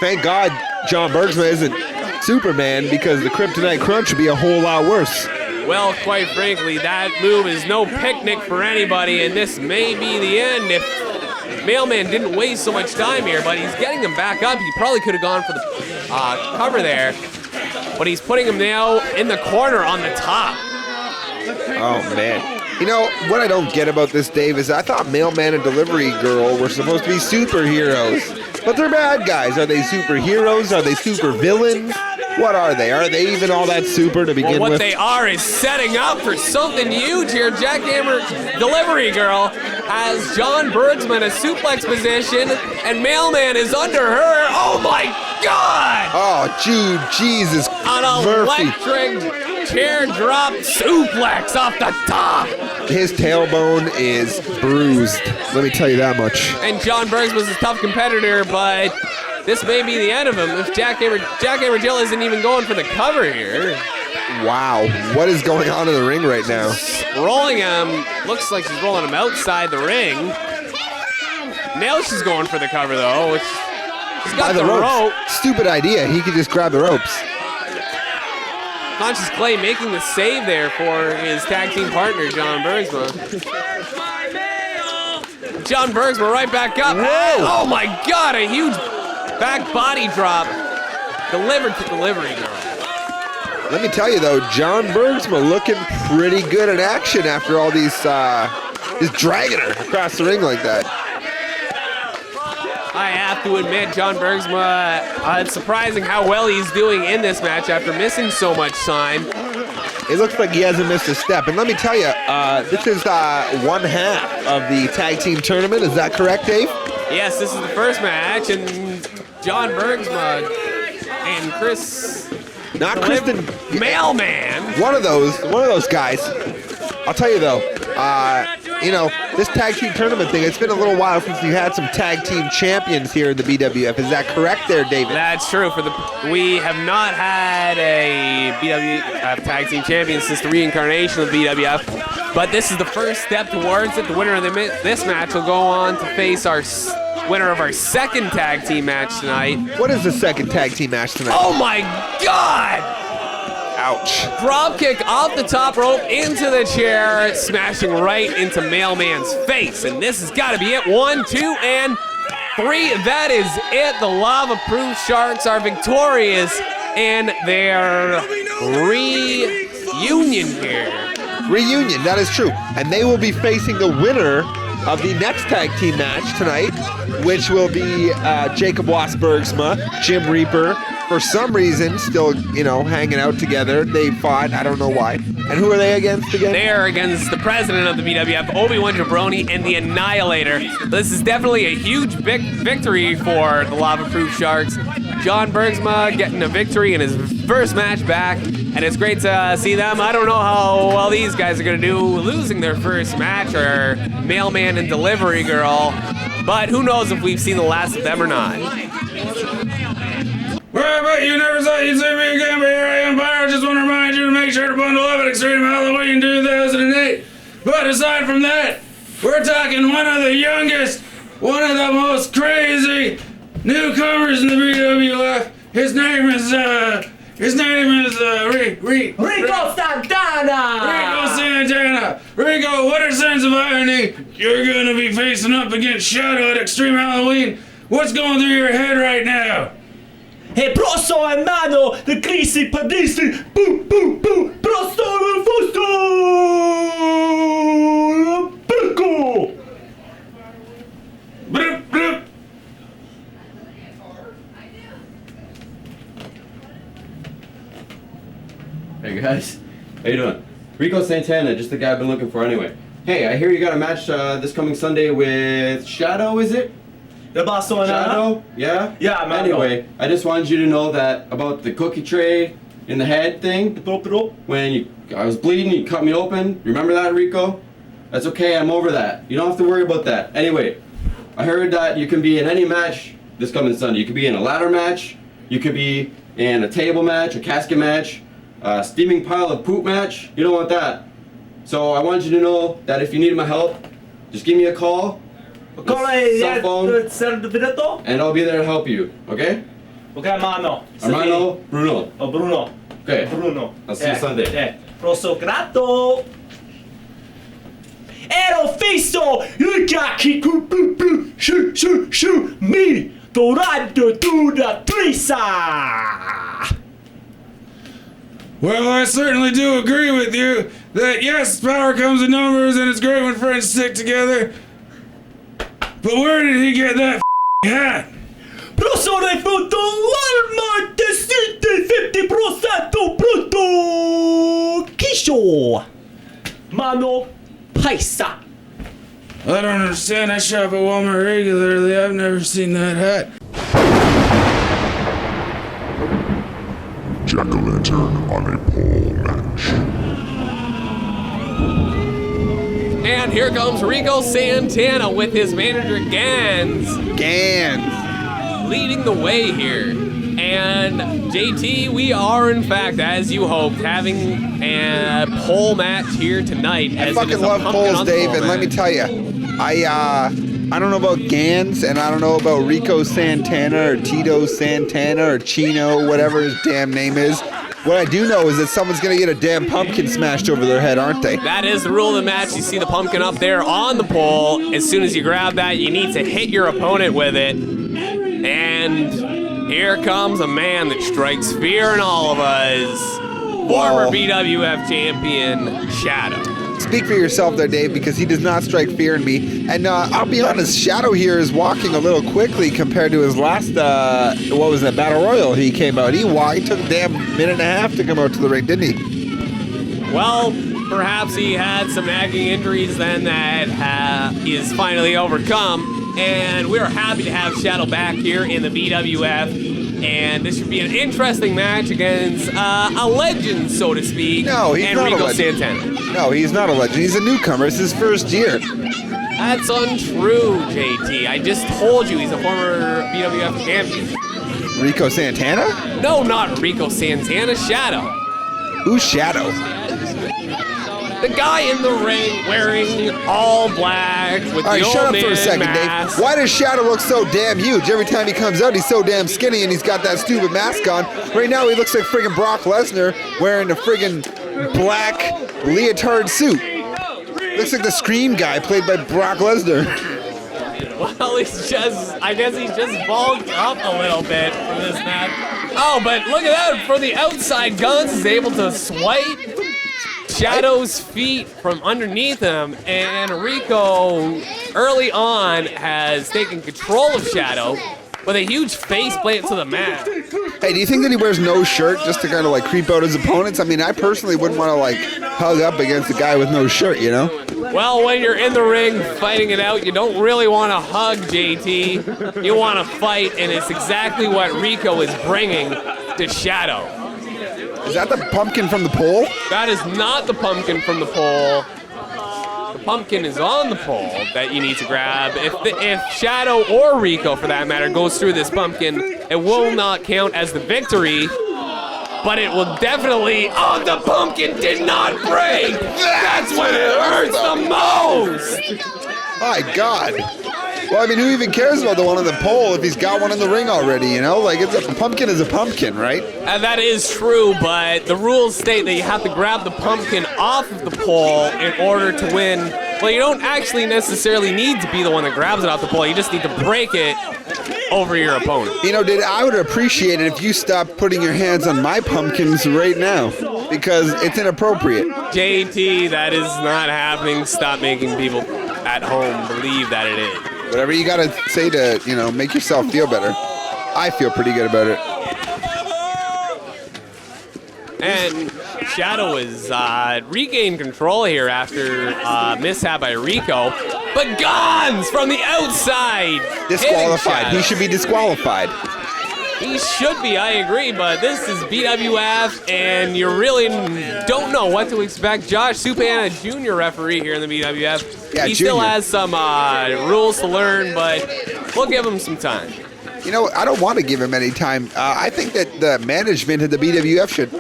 Thank God John Bergsma isn't Superman, because the Kryptonite crunch would be a whole lot worse. Well, quite frankly, that move is no picnic for anybody, and this may be the end if Mailman didn't waste so much time here, but he's getting him back up. He probably could have gone for the cover there, but he's putting him now in the corner on the top. Oh, man. You know, what I don't get about this, Dave, is I thought Mailman and Delivery Girl were supposed to be superheroes, but they're bad guys. Are they superheroes? Are they super villains? What are they? Are they even all that super to begin What with? they are is setting up for something huge here. Jackhammer Delivery Girl has John Bergsma in a suplex position, and Mailman is under her. Oh my God! Oh, Jude, Jesus, An Murphy. electric chair drop suplex off the top. His tailbone is bruised. Let me tell you that much. And John Bergsma's a tough competitor, but this may be the end of him if Jackhammer Jill isn't even going for the cover here. Wow, what is going on in the ring right now? Rolling him, looks like she's rolling him outside the ring. Now she's going for the cover though, which she's got By the rope. ropes. Stupid idea, he could just grab the ropes. Conscious Clay making the save there for his tag team partner, John Bergsma. John Bergsma right back up. Oh my God, a huge back body drop delivered to Delivery Girl. Let me tell you though, John Bergsma looking pretty good in action after all these, just dragging her across the ring like that. I have to admit, John Bergsma, it's surprising how well he's doing in this match after missing so much time. It looks like he hasn't missed a step. And let me tell you, this is one half of the tag team tournament. Is that correct, Dave? Yes, this is the first match, and John Bergsma and Chris... Not Kristen... Mailman. One of those guys. I'll tell you though, you know, this tag team tournament thing, it's been a little while since you had some tag team champions here in the BWF. Is that correct there, David? That's true. We have not had a BWF tag team champion since the reincarnation of BWF, but this is the first step towards it. The winner of this match will go on to face our winner of our second tag team match tonight. What is the second tag team match tonight? Oh my God! Ouch. Drop kick off the top rope into the chair, smashing right into Mailman's face. And this has got to be it. 1, 2, and 3. That is it. The Lava Proof Sharks are victorious in their reunion here. Reunion, that is true. And they will be facing the winner of the next tag team match tonight, which will be Jacob Wasbergsma, Jim Reaper. For some reason, still, hanging out together. They fought, I don't know why. And who are they against again? They are against the president of the BWF, Obi-Wan Jabroni, and the Annihilator. This is definitely a huge big victory for the Lava Proof Sharks. John Bergsma getting a victory in his first match back, and it's great to see them. I don't know how well these guys are going to do losing their first match, or Mailman and Delivery Girl, but who knows if we've seen the last of them or not. Well, but you never thought you'd see me again, but here I am, Pyro. Just want to remind you to make sure to bundle up at Extreme Halloween 2008. But aside from that, we're talking one of the youngest, one of the most crazy newcomers in the BWF. His name is Rico Santana! Rico Santana! Rico, what a sense of irony! You're gonna be facing up against Shadow at Extreme Halloween. What's going through your head right now? Hey, prosto hermano, the crisi padisi, boom, boom, boom, prosto fusto, Brico! Brup, brup. Hey guys, how you doing? Rico Santana, just the guy I've been looking for anyway. Hey, I hear you got a match this coming Sunday with Shadow, is it? The Basso and Shadow? Yeah? Yeah, man. Anyway, I just wanted you to know that about the cookie tray in the head thing. When I was bleeding, you cut me open. Remember that, Rico? That's okay, I'm over that. You don't have to worry about that. Anyway, I heard that you can be in any match this coming Sunday. You could be in a ladder match, you could be in a table match, a casket match, a steaming pile of poop match. You don't want that. So I want you to know that if you need my help, just give me a call. Cell phone, and I'll be there to help you, okay? Okay, Armano. Armando, Bruno. Oh, Bruno. Okay. Bruno. I'll see you Sunday. Prosto grato. Ero fisso, Yukaki, shoo, me, Dorado, Duda, Trisa. Well, I certainly do agree with you that yes, power comes in numbers and it's great when friends stick together. But where did he get that hat? Prosso refuto Walmart decide 50% brutto Kisho Mano Paisa. I don't understand. I shop at Walmart regularly. I've never seen that hat. Jack-o'-lantern on a pole match. And here comes Rico Santana with his manager Gans leading the way here. And JT, we are in fact, as you hoped, having a pole match here tonight. I fucking love poles, Dave, and let me tell you, I don't know about Gans, and I don't know about Rico Santana or Tito Santana or Chino, whatever his damn name is. What I do know is that someone's gonna get a damn pumpkin smashed over their head, aren't they? That is the rule of the match. You see the pumpkin up there on the pole. As soon as you grab that, you need to hit your opponent with it. And here comes a man that strikes fear in all of us. Former BWF champion, Shadow. Speak for yourself there, Dave, because he does not strike fear in me. And I'll be honest, Shadow here is walking a little quickly compared to his last, what was that, Battle Royal he came out. He took a damn minute and a half to come out to the ring, didn't he? Well, perhaps he had some nagging injuries then that is finally overcome. And we're happy to have Shadow back here in the BWF. And this should be an interesting match against a legend, so to speak. No, he's not Enrico a legend. Santana. No, he's not a legend. He's a newcomer. It's his first year. That's untrue, JT. I just told you he's a former BWF champion. Rico Santana? No, not Rico Santana. Shadow. Who's Shadow? The guy in the ring wearing all black with the old shut up man for a second, mask. Dave. Why does Shadow look so damn huge? Every time he comes out, he's so damn skinny and he's got that stupid mask on. Right now, he looks like friggin' Brock Lesnar wearing a friggin' black leotard suit. Looks like the Scream guy played by Brock Lesnar. Well, I guess he's just bulked up a little bit for this match. Oh, but look at that. For the outside, Guns is able to swipe Shadow's feet from underneath him, and Rico early on has taken control of Shadow with a huge face plant to the mat. Hey, do you think that he wears no shirt just to kind of like creep out his opponents? I mean, I personally wouldn't want to like hug up against a guy with no shirt, you know? Well, when you're in the ring fighting it out, you don't really want to hug, JT. You want to fight, and it's exactly what Rico is bringing to Shadow. Is that the pumpkin from the pole? That is not the pumpkin from the pole. The pumpkin is on the pole that you need to grab. If Shadow or Rico, for that matter, goes through this pumpkin, it will not count as the victory. But it will definitely. Oh, the pumpkin did not break! That's when it hurts the most! My God. Well, I mean, who even cares about the one on the pole if he's got one in the ring already, you know? Like, a pumpkin is a pumpkin, right? And that is true, but the rules state that you have to grab the pumpkin off of the pole in order to win. Well, you don't actually necessarily need to be the one that grabs it off the pole. You just need to break it over your opponent. You know, I would appreciate it if you stopped putting your hands on my pumpkins right now, because it's inappropriate. JT, that is not happening. Stop making people at home believe that it is. Whatever you gotta say to, you know, make yourself feel better. I feel pretty good about it. And Shadow is regained control here after mishap by Rico. But Gons from the outside. Disqualified. He should be disqualified. He should be, I agree, but this is BWF, and you really don't know what to expect. Josh Supana, junior referee here in the BWF. Yeah, he still has some rules to learn, but we'll give him some time. You know, I don't want to give him any time. I think that the management of the BWF should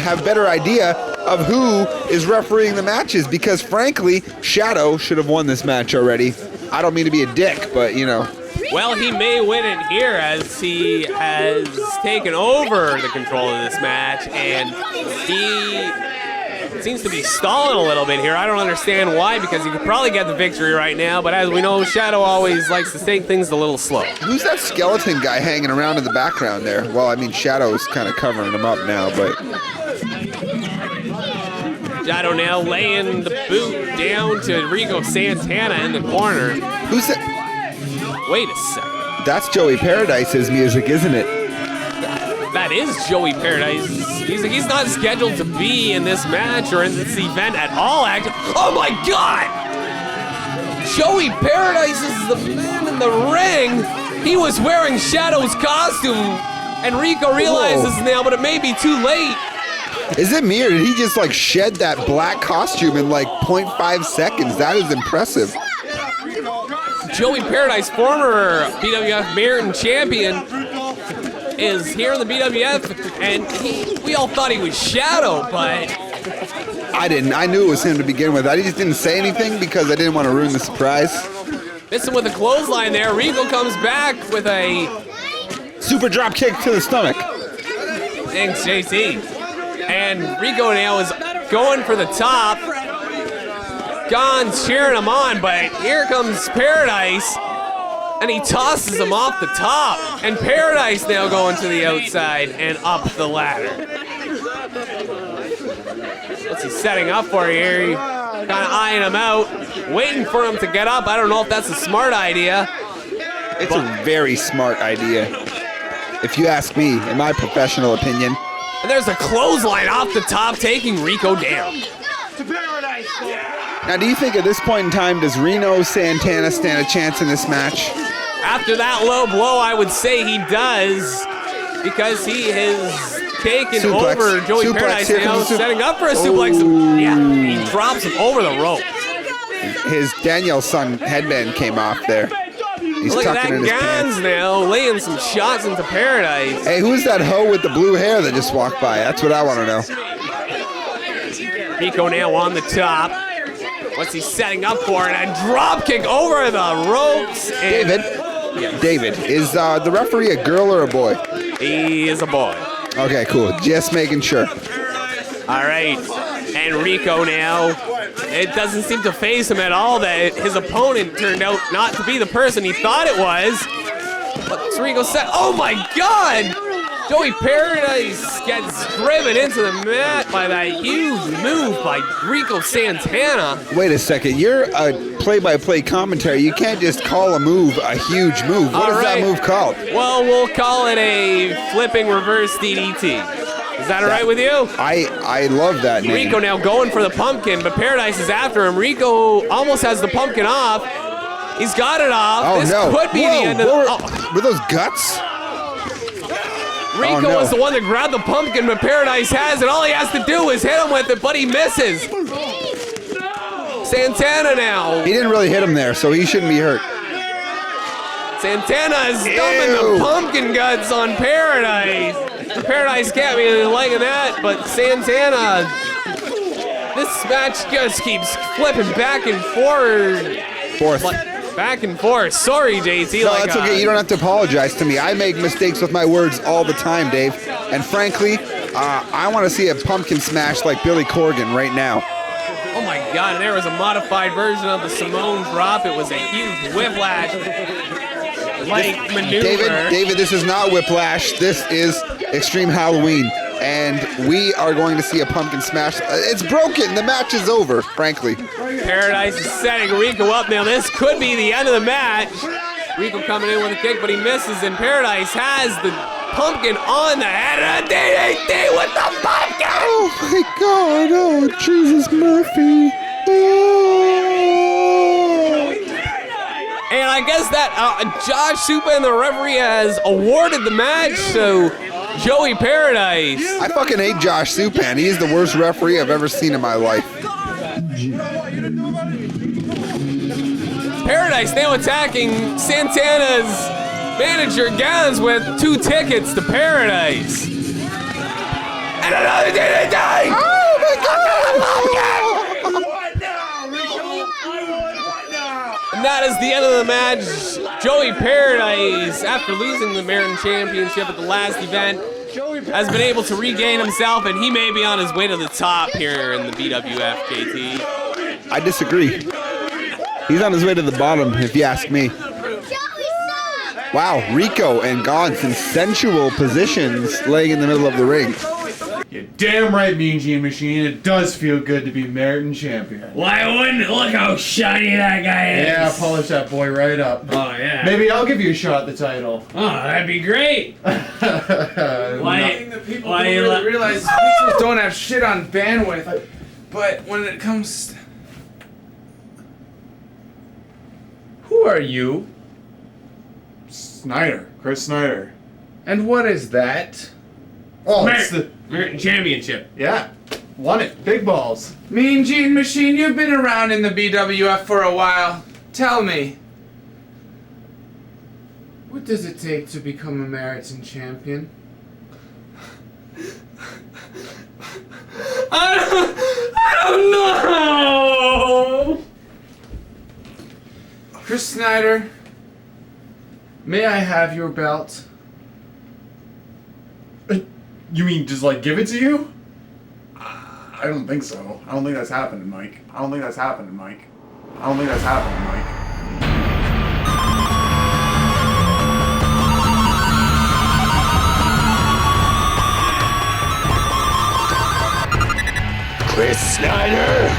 have a better idea of who is refereeing the matches, because frankly, Shadow should have won this match already. I don't mean to be a dick, but you know. Well, he may win it here as he has taken over the control of this match, and he seems to be stalling a little bit here. I don't understand why, because he could probably get the victory right now, but as we know, Shadow always likes to take things a little slow. Who's that skeleton guy hanging around in the background there? Well, I mean, Shadow's kind of covering him up now, but... Shadow now laying the boot down to Rico Santana in the corner. Who's that? Wait a second. That's Joey Paradise's music, isn't it? That is Joey Paradise. He's not scheduled to be in this match or in this event at all, actually. Oh my God! Joey Paradise is the man in the ring. He was wearing Shadow's costume, and Rico realizes now, but it may be too late. Is it me, or did he just like shed that black costume in like 0.5 seconds? That is impressive. Joey Paradise, former BWF American champion, is here in the BWF, and we all thought he was Shadow, but... I didn't. I knew it was him to begin with. I just didn't say anything because I didn't want to ruin the surprise. Missing with a clothesline there. Rico comes back with a... super drop kick to the stomach. Thanks, JT. And Rico now is going for the top. Gon's cheering him on, but here comes Paradise, and he tosses him off the top. And Paradise now going to the outside and up the ladder. What's he setting up for here? Kind of eyeing him out, waiting for him to get up. I don't know if that's a smart idea. It's a very smart idea, if you ask me, in my professional opinion. And there's a clothesline off the top, taking Rico down. Now, do you think at this point in time, does Reno Santana stand a chance in this match? After that low blow, I would say he does, because he has taken over Joey Paradise now, setting up for a suplex. Yeah, he drops him over the rope. His Danielson headband came off there. He's Look at tucking in that, his pants. Gans now laying some shots into Paradise. Hey, who's that hoe with the blue hair that just walked by? That's what I want to know. Rico now on the top. What's he setting up for? And a drop kick over the ropes. David, is the referee a girl or a boy? He is a boy. Okay, cool. Just making sure. All right. And Rico now, it doesn't seem to faze him at all that his opponent turned out not to be the person he thought it was. But Rico said, oh my God! Joey Paradise gets driven into the mat by that huge move by Rico Santana. Wait a second. You're a play-by-play commentary. You can't just call a move a huge move. What is that move called? Well, we'll call it a flipping reverse DDT. Is that all right with you? I love that name. Rico now going for the pumpkin, but Paradise is after him. Rico almost has the pumpkin off. He's got it off. Oh, this no. could be the end of Were those guts? Rico was the one that grabbed the pumpkin, but Paradise has it. All he has to do is hit him with it, but he misses. Santana now. He didn't really hit him there, so he shouldn't be hurt. Santana is dumping the pumpkin guts on Paradise. Paradise can't be liking that, but Santana, this match just keeps flipping back and forth. Back and forth. Sorry, JT. No, it's okay. You don't have to apologize to me. I make mistakes with my words all the time, Dave. And frankly, I want to see a pumpkin smash like Billy Corgan right now. Oh my God, and there was a modified version of the Simone drop. It was a huge whiplash maneuver. David, this is not whiplash. This is Extreme Halloween. And we are going to see a pumpkin smash. It's broken. The match is over, frankly. Paradise is setting Rico up now. This could be the end of the match. Rico coming in with a kick, but he misses, and Paradise has the pumpkin on the head of the DDT with the pumpkin! Oh my God, oh Jesus Murphy. Oh. And I guess that Josh Supa and the referee has awarded the match to Joey Paradise. I fucking hate Josh Supan. He's the worst referee I've ever seen in my life. Paradise now attacking Santana's manager Gans with 2 tickets to Paradise. And another DDT! Oh my God! And that is the end of the match. Joey Paradise, after losing the American Championship at the last event, has been able to regain himself, and he may be on his way to the top here in the BWF, JT. I disagree. He's on his way to the bottom, if you ask me. Wow, Rico and Gaunt's in sensual positions laying in the middle of the ring. You're damn right, Mean Gene Machine. It does feel good to be American champion. Why wouldn't it? Look how shiny that guy is. Yeah, polish that boy right up. Oh, yeah. Maybe I'll give you a shot at the title. Oh, that'd be great. I think that people don't really realize pixels don't have shit on bandwidth, but when it comes... Who are you? Snyder. Chris Snyder. And what is that? Oh, it's the American Championship. Yeah. Won it. Big balls. Mean Gene Machine, you've been around in the BWF for a while. Tell me, what does it take to become American champion? I don't know. Chris Snyder, may I have your belt? You mean just like give it to you? I don't think so. I don't think that's happening, Mike. I don't think that's happening, Mike. I don't think that's happening, Mike. Chris Snyder,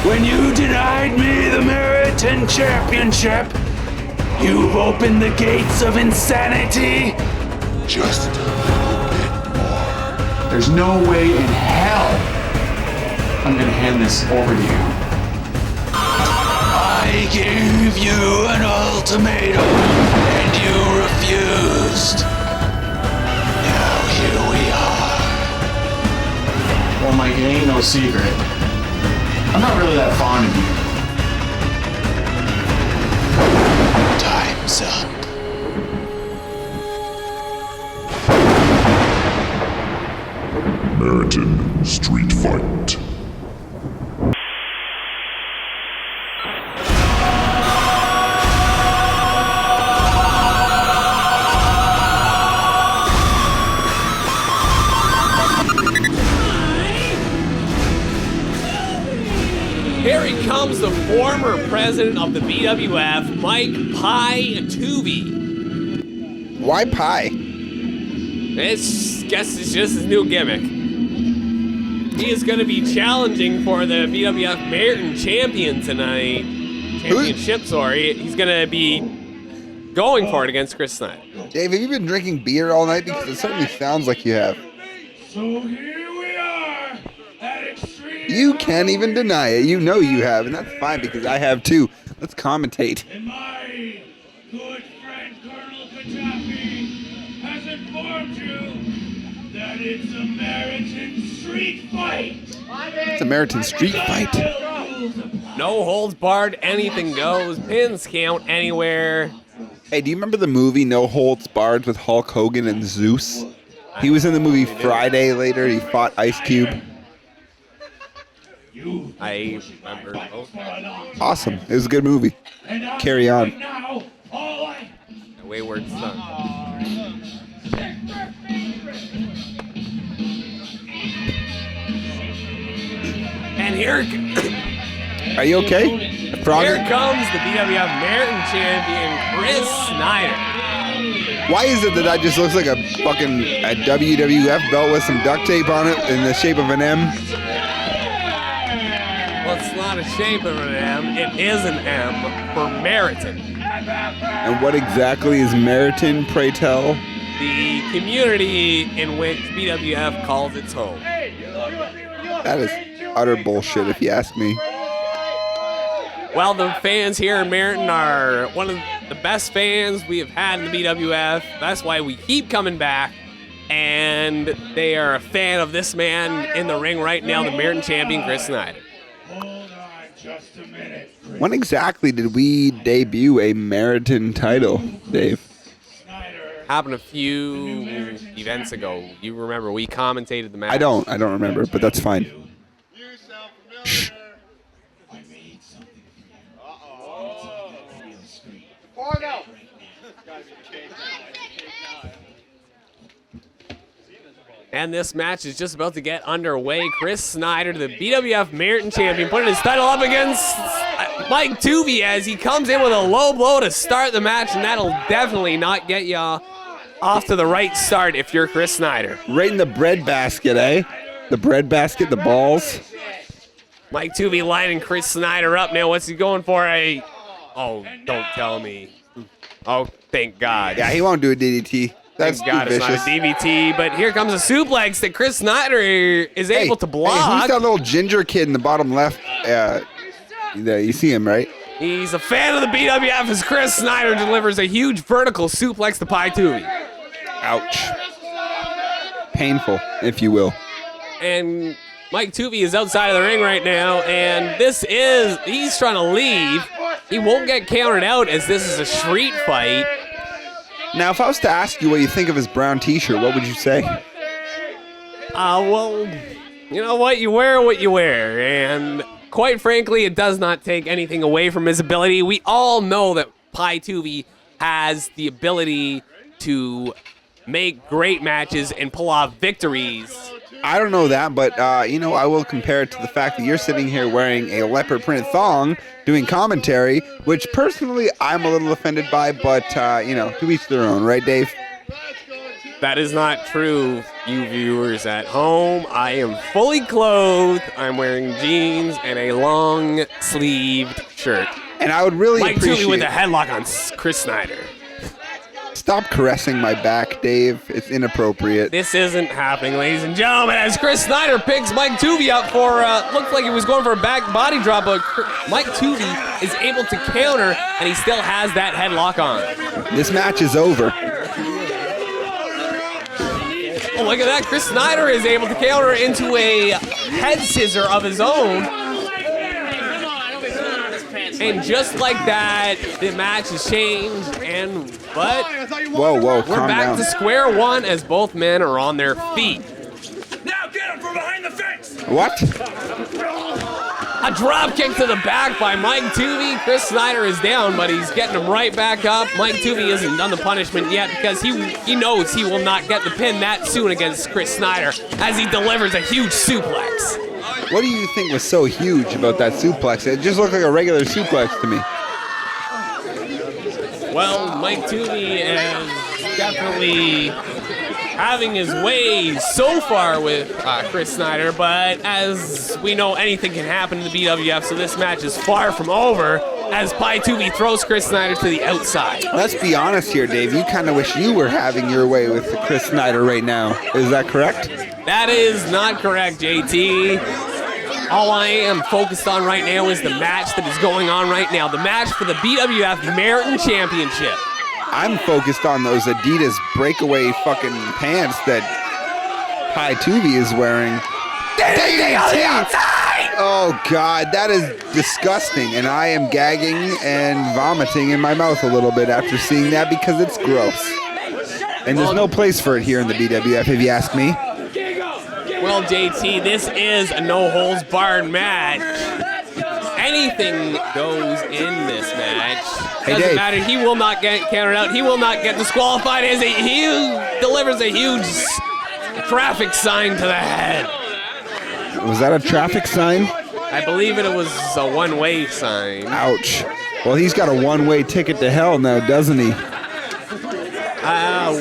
when you denied me the Meriton Championship, you've opened the gates of insanity. Just a little bit more. There's no way in hell I'm gonna hand this over to you. I gave you an ultimatum and you refused. Now here we are. Well, Mike, it ain't no secret. I'm not really that fond of you. Time's up. Meriton Street Fight. Here he comes, the former president of the BWF, Mike Pie Tuvey. Why pie? Guess it's just his new gimmick. He is going to be challenging for the BWF Merton Championship. Sorry, he's going to be going for it against Chris Snyder. Dave, have you been drinking beer all night? Because it certainly sounds like you have. So here we are at Extreme. You can't even deny it. You know you have, and that's fine because I have too. Let's commentate. And my good friend Colonel Kajabi has informed you that it's a Meriton street fight. It's a Meriton street fight. No holds barred, anything goes, pins count anywhere. Hey, do you remember the movie No Holds Barred with Hulk Hogan and Zeus? He was in the movie Friday later. He fought Ice Cube. I remember. Awesome. It was a good movie. Carry on. The Wayward Son. And here... Are you okay? Frogger? Here comes the BWF Merton champion, Chris Snyder. Why is it that that just looks like a fucking WWF belt with some duct tape on it in the shape of an M? Well, it's not a shape of an M. It is an M for Meriton. And what exactly is Meriton, pray tell? The community in which BWF calls its home. That is utter bullshit, if you ask me. Well, the fans here in Meriton are one of the best fans we have had in the BWF. That's why we keep coming back. And they are a fan of this man in the ring right now, the Meriton champion, Chris Snyder. When exactly did we debut a Meriton title, Dave? Happened a few events ago. You remember, we commentated the match. I don't remember, but that's fine. Shh. And this match is just about to get underway. Chris Snyder, the BWF Meriton champion, putting his title up against Mike Tuvey as he comes in with a low blow to start the match, and that'll definitely not get you off to the right start if you're Chris Snyder. Right in the bread basket, eh? The bread basket, the balls. Mike Tuvey lining Chris Snyder up now. What's he going for? Oh, don't tell me. Oh, thank God. Yeah, he won't do a DDT. That's Thank God too it's not a vicious. DVT, but here comes a suplex that Chris Snyder is able to block. Hey, who's that little ginger kid in the bottom left? You see him, right? He's a fan of the BWF as Chris Snyder delivers a huge vertical suplex to Pi Tuvey. Ouch. Painful, if you will. And Mike Tuvey is outside of the ring right now, and he's trying to leave. He won't get counted out as this is a street fight. Now, if I was to ask you what you think of his brown t-shirt, what would you say? Well, you know what? You wear what you wear, and quite frankly, it does not take anything away from his ability. We all know that Pi Tuvey has the ability to make great matches and pull off victories. I don't know that, but, I will compare it to the fact that you're sitting here wearing a leopard print thong doing commentary, which personally I'm a little offended by, but, to each their own, right, Dave? That is not true, you viewers at home. I am fully clothed. I'm wearing jeans and a long-sleeved shirt. And I would really Mike appreciate... Tuvey with a headlock on Chris Snyder. Stop caressing my back, Dave. It's inappropriate. This isn't happening, ladies and gentlemen, as Chris Snyder picks Mike Tuvey up for, looked like he was going for a back body drop, but Mike Tuvey is able to counter, and he still has that headlock on. This match is over. Oh, look at that. Chris Snyder is able to counter into a head scissor of his own. And just like that, the match has changed, but whoa, we're calm back down. to square one as both men are on their feet. Now get him from behind the fence! What? A drop kick to the back by Mike Tuvey. Chris Snyder is down, but he's getting him right back up. Mike Tuvey hasn't done the punishment yet because he knows he will not get the pin that soon against Chris Snyder as he delivers a huge suplex. What do you think was so huge about that suplex? It just looked like a regular suplex to me. Well, Mike Tuvey has definitely having his way so far with Chris Snyder, but as we know, anything can happen in the BWF, so this match is far from over as Pai-Tuvi throws Chris Snyder to the outside. Let's be honest here, Dave. You kind of wish you were having your way with Chris Snyder right now. Is that correct? That is not correct, JT. All I am focused on right now is the match that is going on right now. The match for the BWF Meriton Championship. I'm focused on those Adidas breakaway fucking pants that Pai-Tuvi is wearing. Oh, God, that is disgusting, and I am gagging and vomiting in my mouth a little bit after seeing that because it's gross. And there's no place for it here in the BWF, if you ask me. Well, JT, this is a no-holds-barred match. Anything goes in this match. Doesn't matter. He will not get counted out. He will not get disqualified as he delivers a huge traffic sign to the head. Was that a traffic sign? I believe it was a one-way sign. Ouch. Well, he's got a one-way ticket to hell now, doesn't he?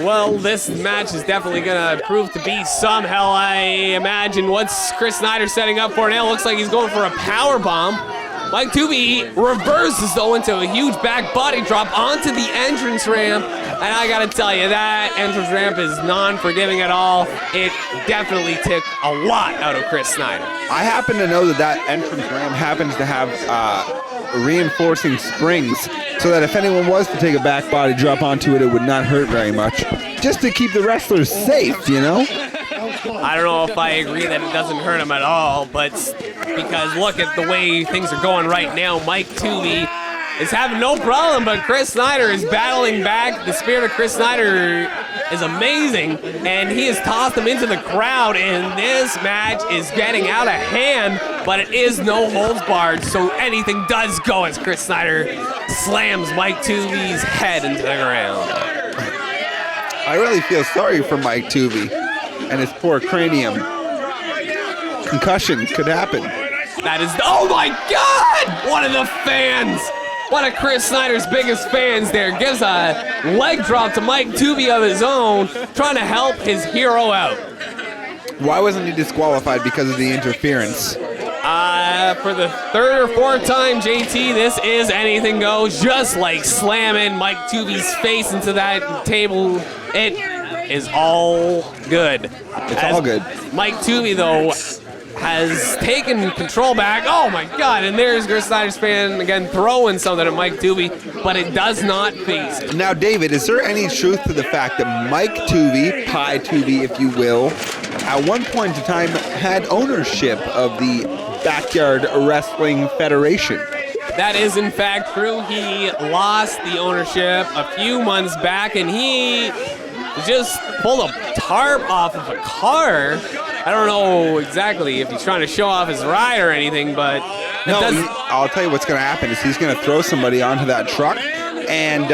Well, this match is definitely going to prove to be some hell, I imagine. What's Chris Snyder setting up for now? Looks like he's going for a power bomb. Pai-Tuvi reverses, though, into a huge back body drop onto the entrance ramp. And I got to tell you, that entrance ramp is non-forgiving at all. It definitely took a lot out of Chris Snyder. I happen to know that entrance ramp happens to have reinforcing springs so that if anyone was to take a back body drop onto it, it would not hurt very much. Just to keep the wrestlers safe, you know? I don't know if I agree that it doesn't hurt him at all, but because look at the way things are going right now. Pai-Tuvi is having no problem, but Chris Snyder is battling back. The spirit of Chris Snyder is amazing, and he has tossed him into the crowd, and this match is getting out of hand, but it is no holds barred, so anything does go as Chris Snyder slams Pai-Tuvi's head into the ground. I really feel sorry for Pai-Tuvi and his poor cranium. Concussion could happen. That is, oh my God! One of the fans, one of Chris Snyder's biggest fans there, gives a leg drop to Pai-Tuvi of his own, trying to help his hero out. Why wasn't he disqualified because of the interference? For the third or fourth time, JT, this is anything goes, just like slamming Pai-Tuvi's face into that table. It is all good. It's all good. Pai-Tuvi, though, has taken control back. Oh my God! And there's Chris Snyder's fan again throwing something at Pai-Tuvi, but it does not phase him. Now, David, is there any truth to the fact that Pai-Tuvi, if you will, at one point in time had ownership of the Backyard Wrestling Federation? That is in fact true. He lost the ownership a few months back, and he just pulled a tarp off of a car. I don't know exactly if he's trying to show off his ride or anything, but no, I'll tell you what's going to happen is he's going to throw somebody onto that truck, and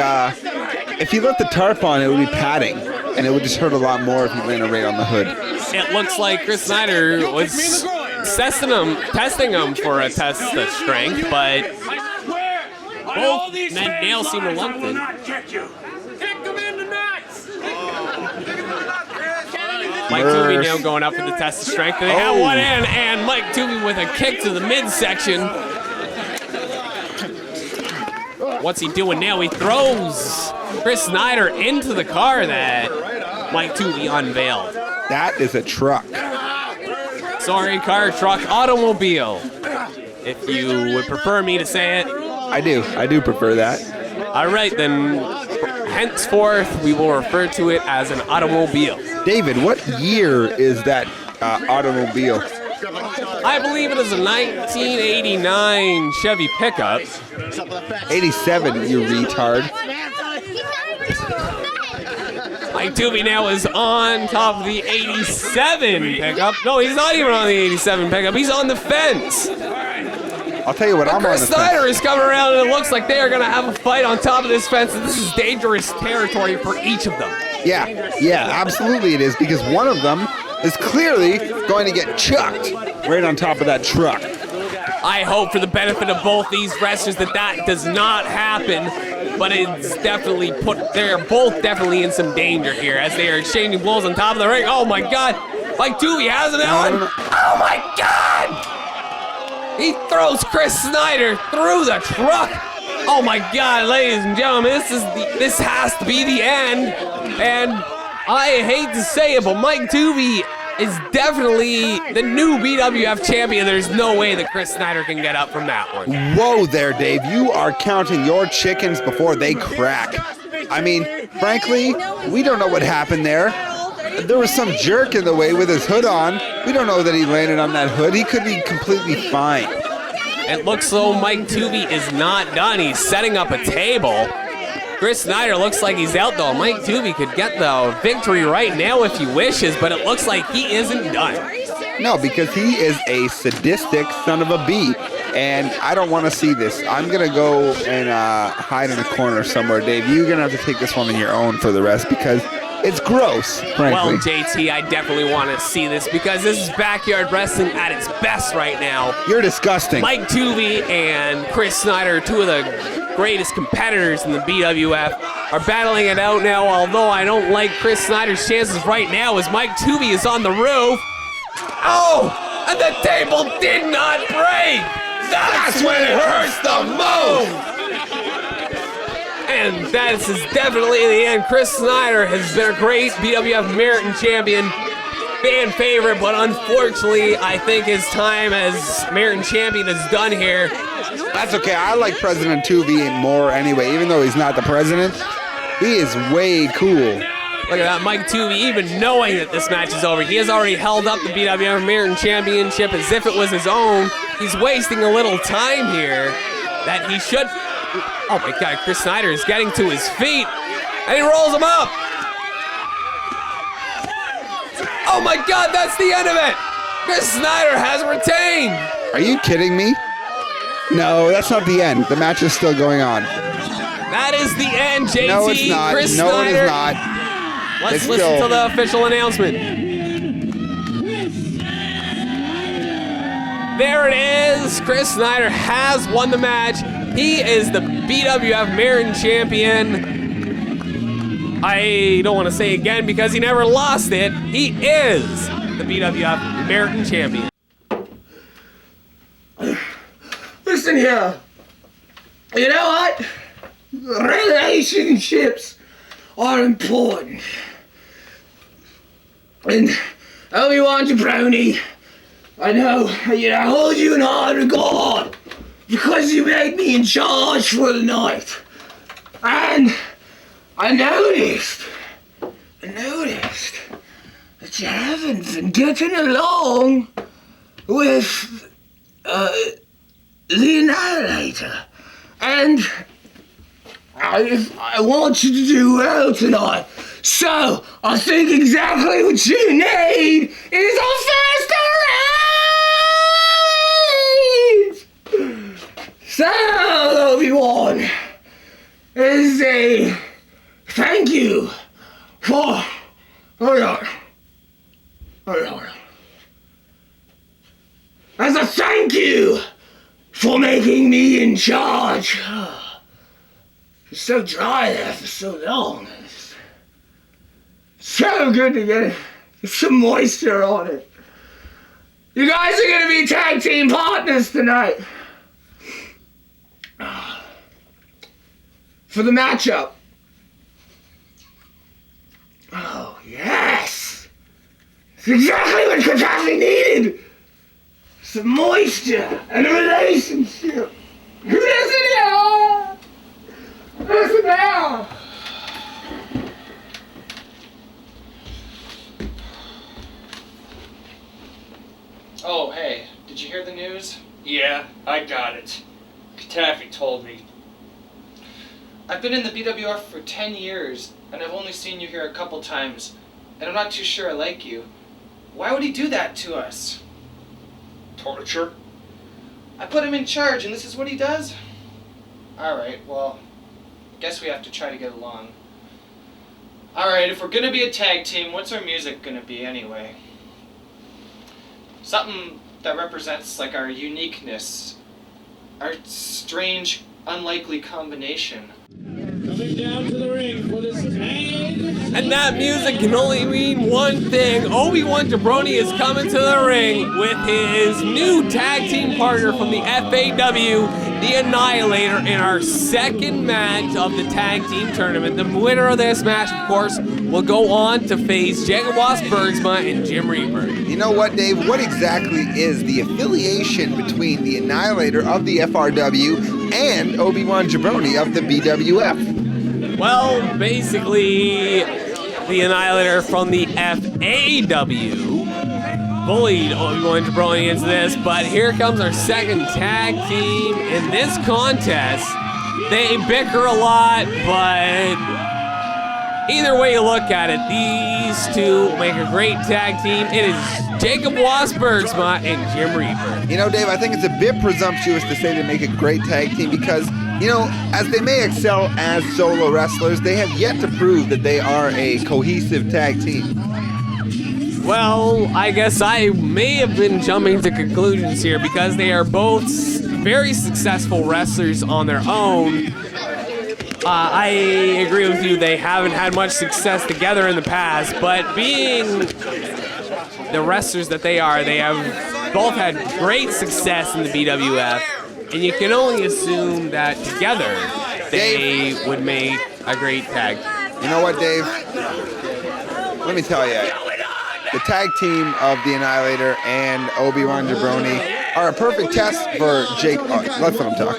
if he let the tarp on, it would be padding, and it would just hurt a lot more if he landed right on the hood. It looks like Chris Snyder was testing him for a test of strength, but both men now seem reluctant. Pai-Tuvi now going up for the test of strength. They have one in, and Pai-Tuvi with a kick to the midsection. What's he doing now? He throws Chris Snyder into the car that Pai-Tuvi unveiled. That is a truck. Sorry, car, truck, automobile. If you would prefer me to say it. I do prefer that. All right, then henceforth we will refer to it as an automobile. David, what year is that automobile? I believe it is a 1989 Chevy pickup. 87, you retard. Pai-Tuvi now is on top of the 87 pickup. No, he's not even on the 87 pickup. He's on the fence. I'll tell you what, I'm on the fence. Chris Snyder is coming around, and it looks like they are going to have a fight on top of this fence, and this is dangerous territory for each of them. Yeah, absolutely it is, because one of them is clearly going to get chucked right on top of that truck. I hope for the benefit of both these wrestlers that does not happen. but it's definitely they're both definitely in some danger here as they are exchanging blows on top of the ring. Oh my God, Mike Doobie has an Ellen. Oh my God! He throws Chris Snyder through the truck. Oh my God, ladies and gentlemen, this has to be the end. And I hate to say it, but Mike Doobie is definitely the new BWF champion. There's no way that Chris Snyder can get up from that one. Whoa there, Dave. You are counting your chickens before they crack. I mean, frankly, we don't know what happened there. There was some jerk in the way with his hood on. We don't know that he landed on that hood. He could be completely fine. It looks though Mike Doobie is not done. He's setting up a table. Chris Snyder looks like he's out though. Mike Doobie could get the victory right now if he wishes, but it looks like he isn't done. No, because he is a sadistic son of a bee, and I don't want to see this. I'm going to go and hide in a corner somewhere, Dave. You're going to have to take this one on your own for the rest because it's gross, frankly. Well, JT, I definitely want to see this because this is backyard wrestling at its best right now. You're disgusting. Mike Doobie and Chris Snyder, two of the greatest competitors in the BWF, are battling it out now, although I don't like Chris Snyder's chances right now as Mike Doobie is on the roof. Oh, and the table did not break. That's when it hurts the most. And that is definitely the end. Chris Snyder has been a great BWF American champion, fan favorite, but unfortunately, I think his time as American champion is done here. That's okay. I like President Doobie more anyway, even though he's not the president. He is way cool. Look at that, Mike Doobie, even knowing that this match is over, he has already held up the BWF American Championship as if it was his own. He's wasting a little time here that he should. Oh my God, Chris Snyder is getting to his feet, and he rolls him up. Oh my God, that's the end of it. Chris Snyder has retained. Are you kidding me? No, that's not the end. The match is still going on. That is the end, JT. No, it's not. Chris No, Snyder. it is not. Let's listen to the official announcement. There it is. Chris Snyder has won the match. He is the BWF American champion. I don't want to say again because he never lost it. He is the BWF American champion. Listen here. You know what? Relationships are important. And Obi-Wan Jabroni, I know, I hold you in high regard because you made me in charge for the night. And I noticed that you haven't been getting along with the Annihilator. And I want you to do well tonight. So, I think exactly what you need is a faster range! So, Obi-Wan, is a thank you for... Hold on. As a thank you for making me in charge. It's so dry there for so long. It's so good to get some moisture on it. You guys are gonna be tag team partners tonight. For the matchup. Oh, yes! It's exactly what Katafi needed! Some moisture and a relationship. Listen now! Listen now! Oh, hey, did you hear the news? Yeah, I got it. Katafi told me. I've been in the BWF for 10 years, and I've only seen you here a couple times, and I'm not too sure I like you. Why would he do that to us? Torture? I put him in charge, and this is what he does? Alright, well, I guess we have to try to get along. Alright, if we're gonna be a tag team, what's our music gonna be anyway? Something that represents like our uniqueness, our strange, unlikely combination. Coming down to the ring for this tag. And that music can only mean one thing. Obi-Wan Jabroni is coming to the ring with his new tag team partner from the FAW, the Annihilator, in our second match of the tag team tournament. The winner of this match, of course, will go on to face Jacob Wasp Bergsma and Jim Reaper. You know what, Dave? What exactly is the affiliation between the Annihilator of the FRW and Obi-Wan Jabroni of the BWF? Well, basically, the Annihilator from the FAW bullied Obi-Wan Jabroni into this, but here comes our second tag team in this contest. They bicker a lot, but either way you look at it, these two make a great tag team. It is Jacob Wasp Bergsma and Jim Reaper. You know, Dave, I think it's a bit presumptuous to say they make a great tag team because, you know, as they may excel as solo wrestlers, they have yet to prove that they are a cohesive tag team. Well, I guess I may have been jumping to conclusions here because they are both very successful wrestlers on their own. I agree with you, they haven't had much success together in the past, but being the wrestlers that they are, they have both had great success in the BWF, and you can only assume that together they would make a great tag. You know what, Dave? Let me tell you, the tag team of the Annihilator and Obi-Wan Jabroni are a perfect test for Jake. Oh, let's let him talk.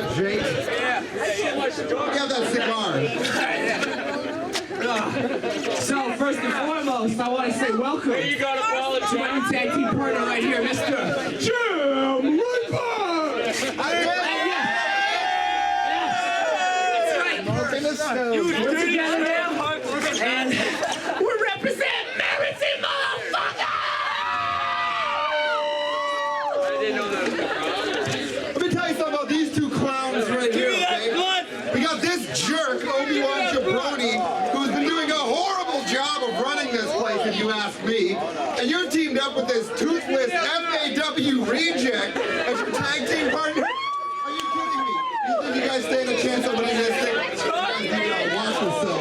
So first and foremost, I want to say welcome to my new tag team partner right here, Mr. Jim Reaper. That's right. We're together now, and we're representing Meriton, motherfucker. I didn't know that. Let me tell you something about these two clowns right here. Okay? We got this jerk, Obi-Wan Jabroni, who's been doing a horrible job of running this place, if you ask me. And you're teamed up with this toothless FAW reject as your tag team partner. Are you kidding me? You think you guys stand a chance of winning this thing? You guys need to wash yourself.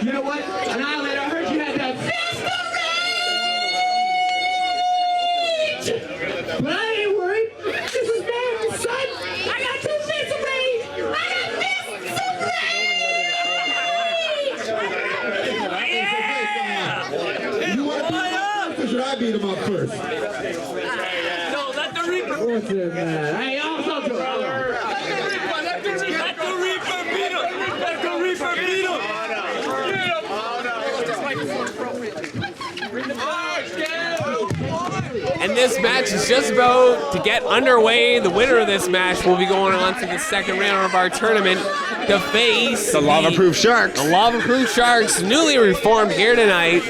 You know what? Annihilator, I heard you had that fist of rage! But I ain't worried. This is man, son. I got 2 fists of rage. I got fists of rage! You want to beat him up first, or should I beat him up first? No, let the Reaper. What's it, man? Hey, I'll talk to him. Let the Reaper beat him. Let the Reaper beat him. And this match is just about to get underway. The winner of this match will be going on to the second round of our tournament to face the Lava-Proof Sharks. The Lava-Proof Sharks, newly reformed here tonight.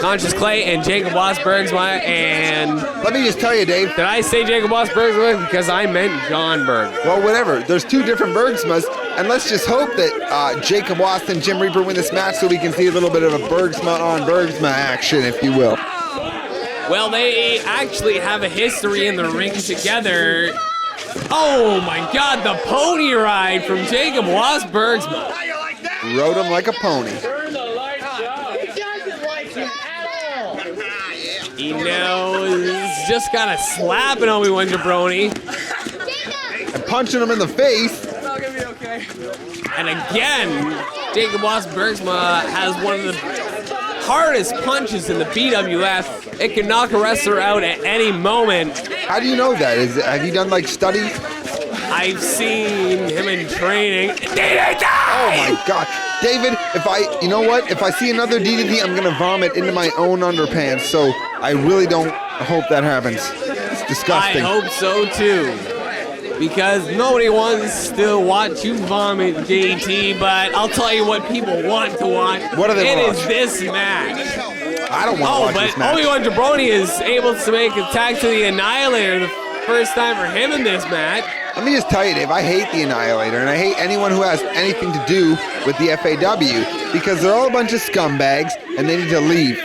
Conscious Clay and Jacob Wasp Bergsma. And let me just tell you, Dave. Did I say Jacob Wasp Bergsma? Because I meant John Berg. Well, whatever. There's 2 different Bergsmas, and let's just hope that Jacob Wasp and Jim Reaper win this match so we can see a little bit of a Bergsma on Bergsma action, if you will. Well, they actually have a history in the ring together. Oh my God, the pony ride from Jacob Wasp Bergsma. Rode him like a pony. He knows just kind of slapping Obi-Wan Jabroni. And punching him in the face. And again, Jacob Wasp Bergsma has one of the hardest punches in the BWF. It can knock a wrestler out at any moment. How do you know that? Have you done like studies? I've seen him in training. Oh my God. David, if I see another DDT, I'm gonna vomit into my own underpants, so I really don't hope that happens. It's disgusting. I hope so too. Because nobody wants to watch you vomit, JT, but I'll tell you what people want to watch. What do they want? watch? It is this match. I don't want to watch this match. Obi-Wan Jabroni is able to make a tag to the Annihilator the first time for him in this match. Let me just tell you, Dave, I hate the Annihilator, and I hate anyone who has anything to do with the FAW, because they're all a bunch of scumbags, and they need to leave.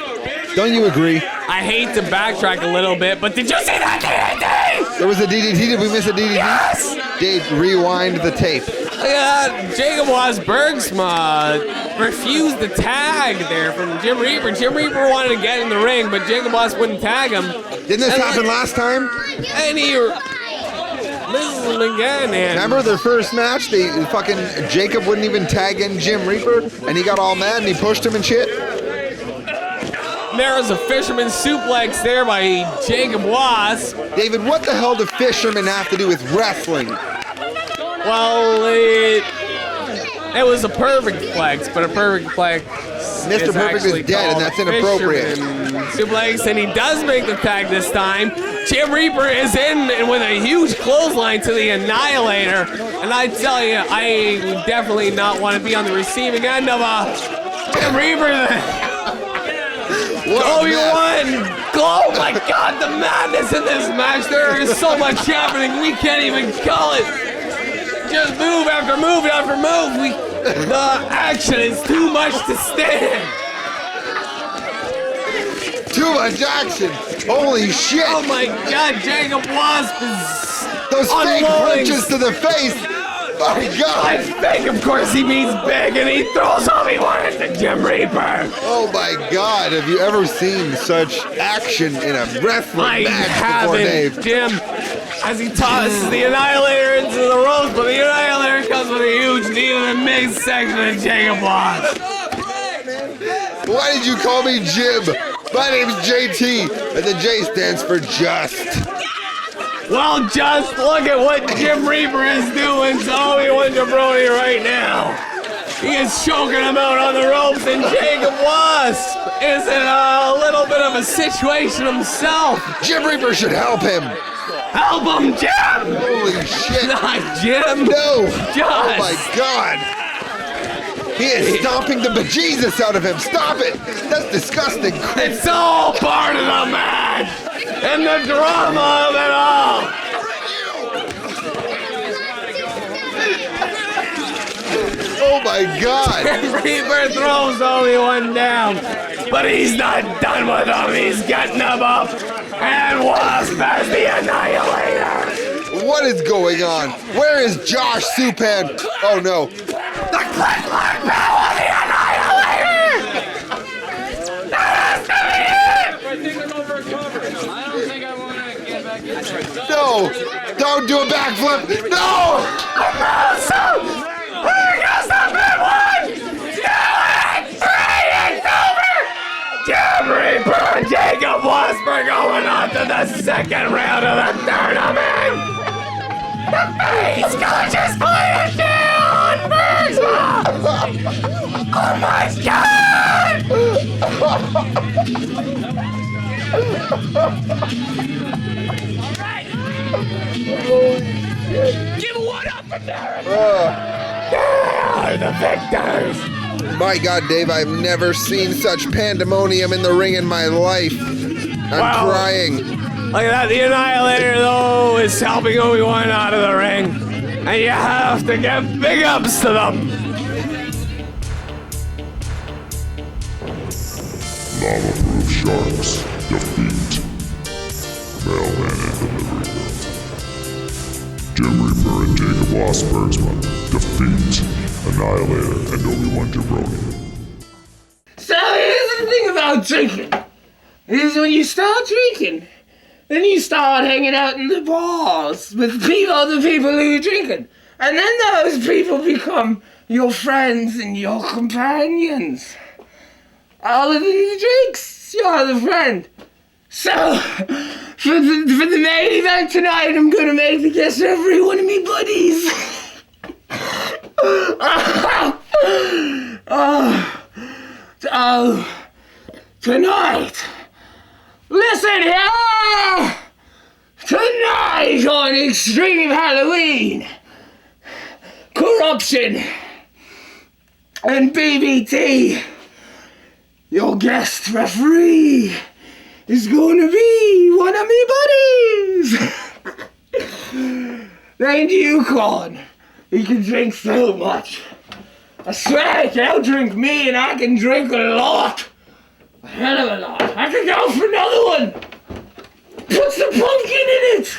Don't you agree? I hate to backtrack a little bit, but did you see that DDT? There was a DDT. Did we miss a DDT? Yes! Dave, rewind the tape. Jacob Bergsma refused the tag there from Jim Reaper. Jim Reaper wanted to get in the ring, but Jacob wouldn't tag him. Didn't this happen last time? And he misses him again. And remember their first match? Jacob wouldn't even tag in Jim Reaper, and he got all mad and he pushed him and shit. There was a fisherman suplex there by Jacob Wasp. David, what the hell do fishermen have to do with wrestling? Well, it was a perfect flex, but a perfect flex. Mr. Perfect is dead, and that's inappropriate. Suplex, and he does make the tag this time. Jim Reaper is in and with a huge clothesline to the Annihilator, and I tell you, I would definitely not want to be on the receiving end of a Jim Reaper. Obi-Wan! Oh my God, the madness in this match! There is so much happening, we can't even call it. Just move after move after move. The action is too much to stand. Too much action. Holy shit. Oh my God, Jacob Wasp is those fake punches to the face. My God. By fake, of course, he means big, and he throws Obi-Wan at the Jim Reaper. Oh my God, have you ever seen such action in a wrestling match before, Dave? Jim, as he tosses the Annihilator into the ropes, but the Annihilator comes with a huge knee to the midsection of Jacob Wasp. Why did you call me Jim? My name's JT, and the J stands for just. Well, just look at what Jim Reaper is doing to Obi-Wan Jabroni right now. He is choking him out on the ropes, and Jacob Wasp is in a little bit of a situation himself. Jim Reaper should help him. Help him, Jim! Holy shit. Not Jim. No. Just. Oh my God. He is stomping the bejesus out of him. Stop it. That's disgusting. It's all part of the match. And the drama of it all! Oh my God! Reaper throws Obi-Wan down, but he's not done with him. He's getting him up, and Wasp has the Annihilator. What is going on? Where is Josh Supan? Oh no! The Crippler Bell of the Annihilator! That has to be it! No! Don't do a backflip! No! Awesome! Here goes the big one! Do it! 3, it's over! Jim Reaper and Jacob Wasp are going on to the second round of the tournament! The face coach is playing down! Bergsma! Oh my God! Give one up for Darren! They are the victors! My God, Dave, I've never seen such pandemonium in the ring in my life. I'm crying. Look at that, the Annihilator, though, is helping Obi-Wan out of the ring. And you have to give big ups to them. Lava-proof sharks defeat Mailman and Delivery Girl. Jim Reaper and Jacob Wasp Bergsma defeat Annihilator and Obi-Wan Jabroni. So here's the thing about drinking. Is when you start drinking, then you start hanging out in the bars with other people who are drinking. And then those people become your friends and your companions. Other than the drinks, you're the friend. So, for the main event tonight, I'm gonna make the guest every one of me buddies. Tonight, listen here! Tonight on Extreme Halloween, Corruption and BBT, your guest referee is going to be one of me buddies. Named Yukon. He can drink so much. I swear he can drink me and I can drink a lot. A hell of a lot. I could go for another one. Put some pumpkin in it.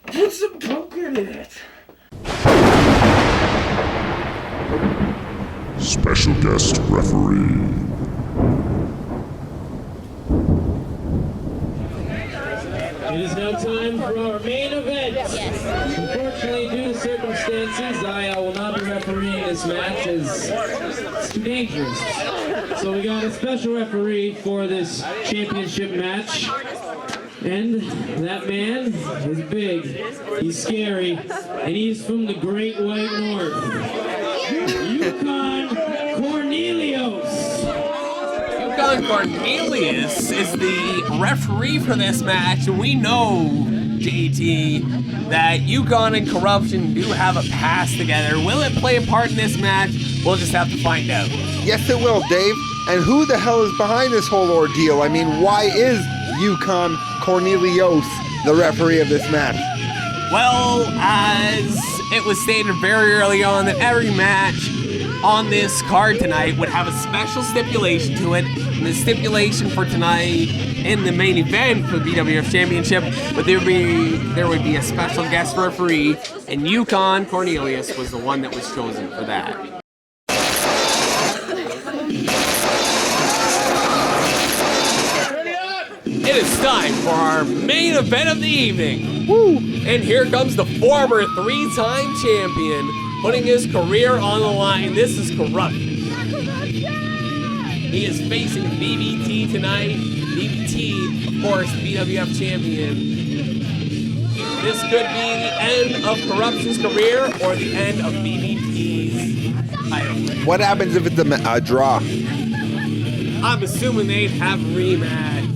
Put some pumpkin in it. special guest referee. It is now time for our main event. Unfortunately, due to circumstances, I will not be refereeing this match as it's too dangerous. So we got a special referee for this championship match. And that man is big, he's scary, and he's from the Great White North. Yukon Cornelius. Yukon Cornelius is the referee for this match, and we know, JT, that Yukon and Corruption do have a past together. Will it play a part in this match? We'll just have to find out. Yes, it will, Dave. And who the hell is behind this whole ordeal? I mean, why is Yukon Cornelius the referee of this match? Well, as it was stated very early on, that every match on this card tonight would have a special stipulation to it. And the stipulation for tonight in the main event for the BWF Championship, but there would be a special guest referee, and Yukon Cornelius was the one that was chosen for that. It is time for our main event of the evening. Woo! And here comes the former three-time champion, putting his career on the line. This is Corruption. He is facing BBT tonight. BBT, of course, the BWF champion. This could be the end of Corruption's career or the end of BBT's title. What happens if it's a draw? I'm assuming they'd have rematch.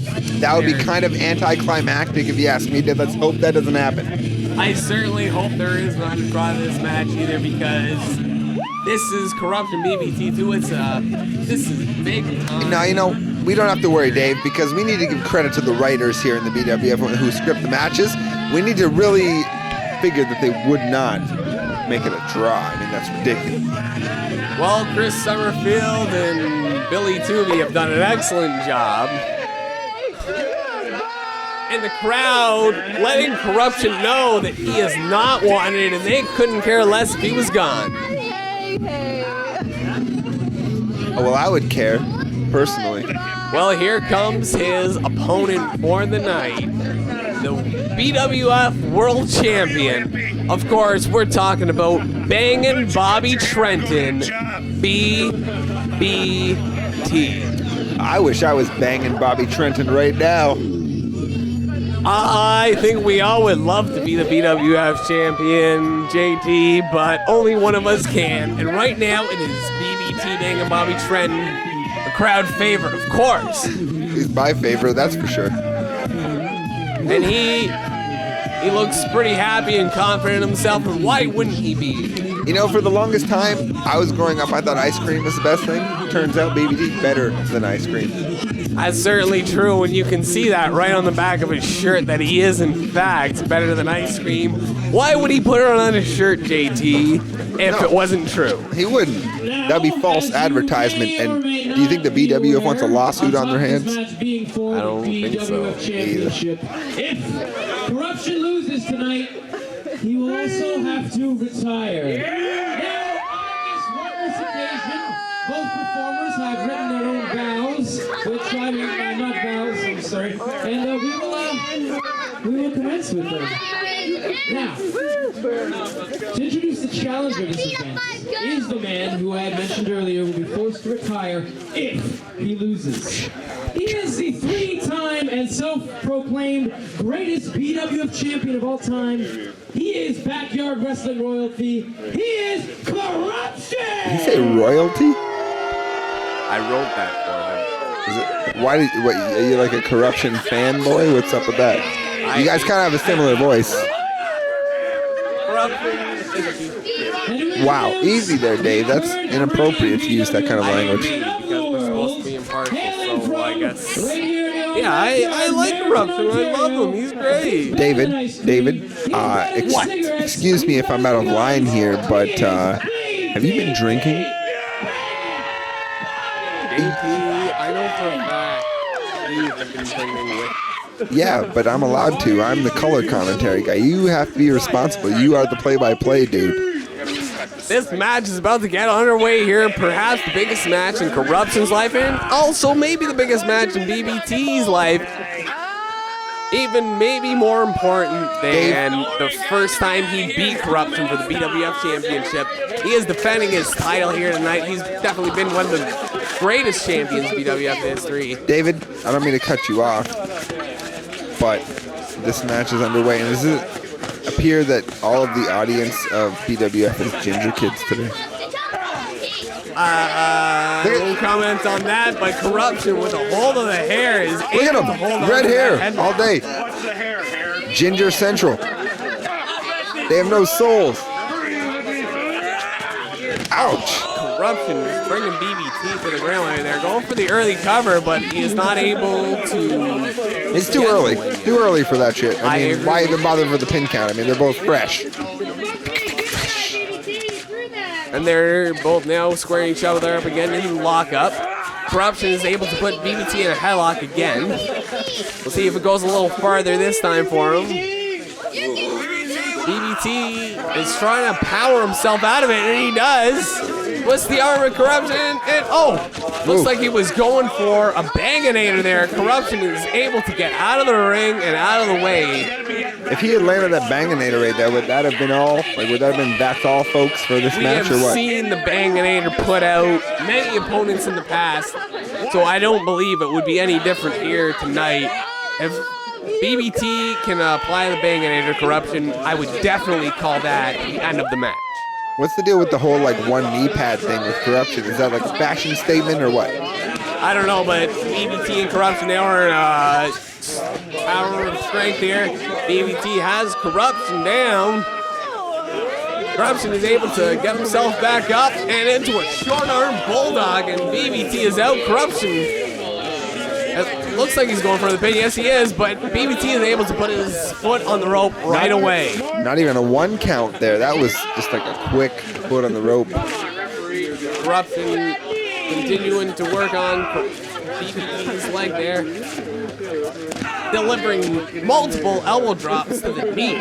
That would be kind of anticlimactic if you ask me. Let's hope that doesn't happen. I certainly hope there is not a draw to this match either, because this is Corruption BBT too. This is big time. Now, you know, we don't have to worry, Dave, because we need to give credit to the writers here in the BWF who script the matches. We need to really figure that they would not make it a draw. I mean, that's ridiculous. Well, Chris Summerfield and Billy Toomey have done an excellent job. And the crowd letting Corruption know that he is not wanted and they couldn't care less if he was gone. Oh, well, I would care, personally. Well, here comes his opponent for the night. The BWF World Champion. Of course, we're talking about Bangin' Bobby Trenton, BBT. I wish I was banging Bobby Trenton right now. I think we all would love to be the BWF champion, JT, but only one of us can. And right now, it is BBT Bangin' Bobby Trenton, the crowd favorite, of course. He's my favorite, that's for sure. And he looks pretty happy and confident in himself, and why wouldn't he be? You know, for the longest time, I was growing up, I thought ice cream was the best thing. Turns out BBT's better than ice cream. That's certainly true, and you can see that right on the back of his shirt, that he is, in fact, better than ice cream. Why would he put it on his shirt, JT, if it wasn't true? He wouldn't. That'd be false advertisement, and do you think the BWF wants a lawsuit on their hands? I don't think so, either. If Corruption loses tonight, he will also have to retire. Now, on this wondrous occasion, both performers have written their own vows, which I mean, not vows, I'm sorry, and we will commence with them. Now, to introduce the challenger of this event is the man who I had mentioned earlier will be forced to retire if he loses. He is the three-time and self-proclaimed greatest BWF champion of all time. He is backyard wrestling royalty. He is Corruption! Did you say royalty? I wrote that for him. Is it, why did, what, are you like a Corruption fanboy? What's up with that? You guys kind of have a similar voice. Wow, easy there, Dave. That's inappropriate to use that kind of language. Because we're supposed to be impartial, so I guess. Yeah, I like Corruption. I love him. He's great. David, excuse me if I'm out of line here, but have you been drinking? I know for a fact you've been drinking with. Yeah, but I'm allowed to. I'm the color commentary guy. You have to be responsible. You are the play-by-play dude. This match is about to get underway here. Perhaps the biggest match in Corruption's life, and also maybe the biggest match in BBT's life. Even maybe more important than the first time he beat Corruption for the BWF Championship. He is defending his title here tonight. He's definitely been one of the greatest champions in BWF history. David, I don't mean to cut you off, but this match is underway, and does it appear that all of the audience of BWF is ginger kids today? No comment on that, but Corruption with a hold of the hair is Look at able to hold him, on red to hair that all day. Ginger Central. They have no souls. Ouch. Corruption is bringing BBT to the ground right there, going for the early cover, but he is not able to. It's too early. Too early for that shit. I mean, why even bother for the pin count? I mean, they're both fresh. And they're both now squaring each other up again in lockup. Corruption is able to put BBT in a headlock again. We'll see if it goes a little farther this time for him. BBT is trying to power himself out of it, and he does. What's the arm of Corruption? And looks like he was going for a banginator there. Corruption is able to get out of the ring and out of the way. If he had landed that banginator right there, would that have been all? Like, would that have been that's all, folks, for this match, or what? We have seen the banginator put out many opponents in the past, so I don't believe it would be any different here tonight. If BBT can apply the banginator Corruption, I would definitely call that the end of the match. What's the deal with the whole, like, one knee pad thing with Corruption? Is that like a fashion statement or what? I don't know, but BBT and Corruption now are in power of strength here. BBT has Corruption down. Corruption is able to get himself back up and into a short arm bulldog, and BBT is out. Corruption, it looks like he's going for the pin. Yes, he is, but BBT is able to put his foot on the rope right away. Not even a one count there. That was just like a quick foot on the rope. Corruption continuing to work on BBT's leg there, delivering multiple elbow drops to the knee.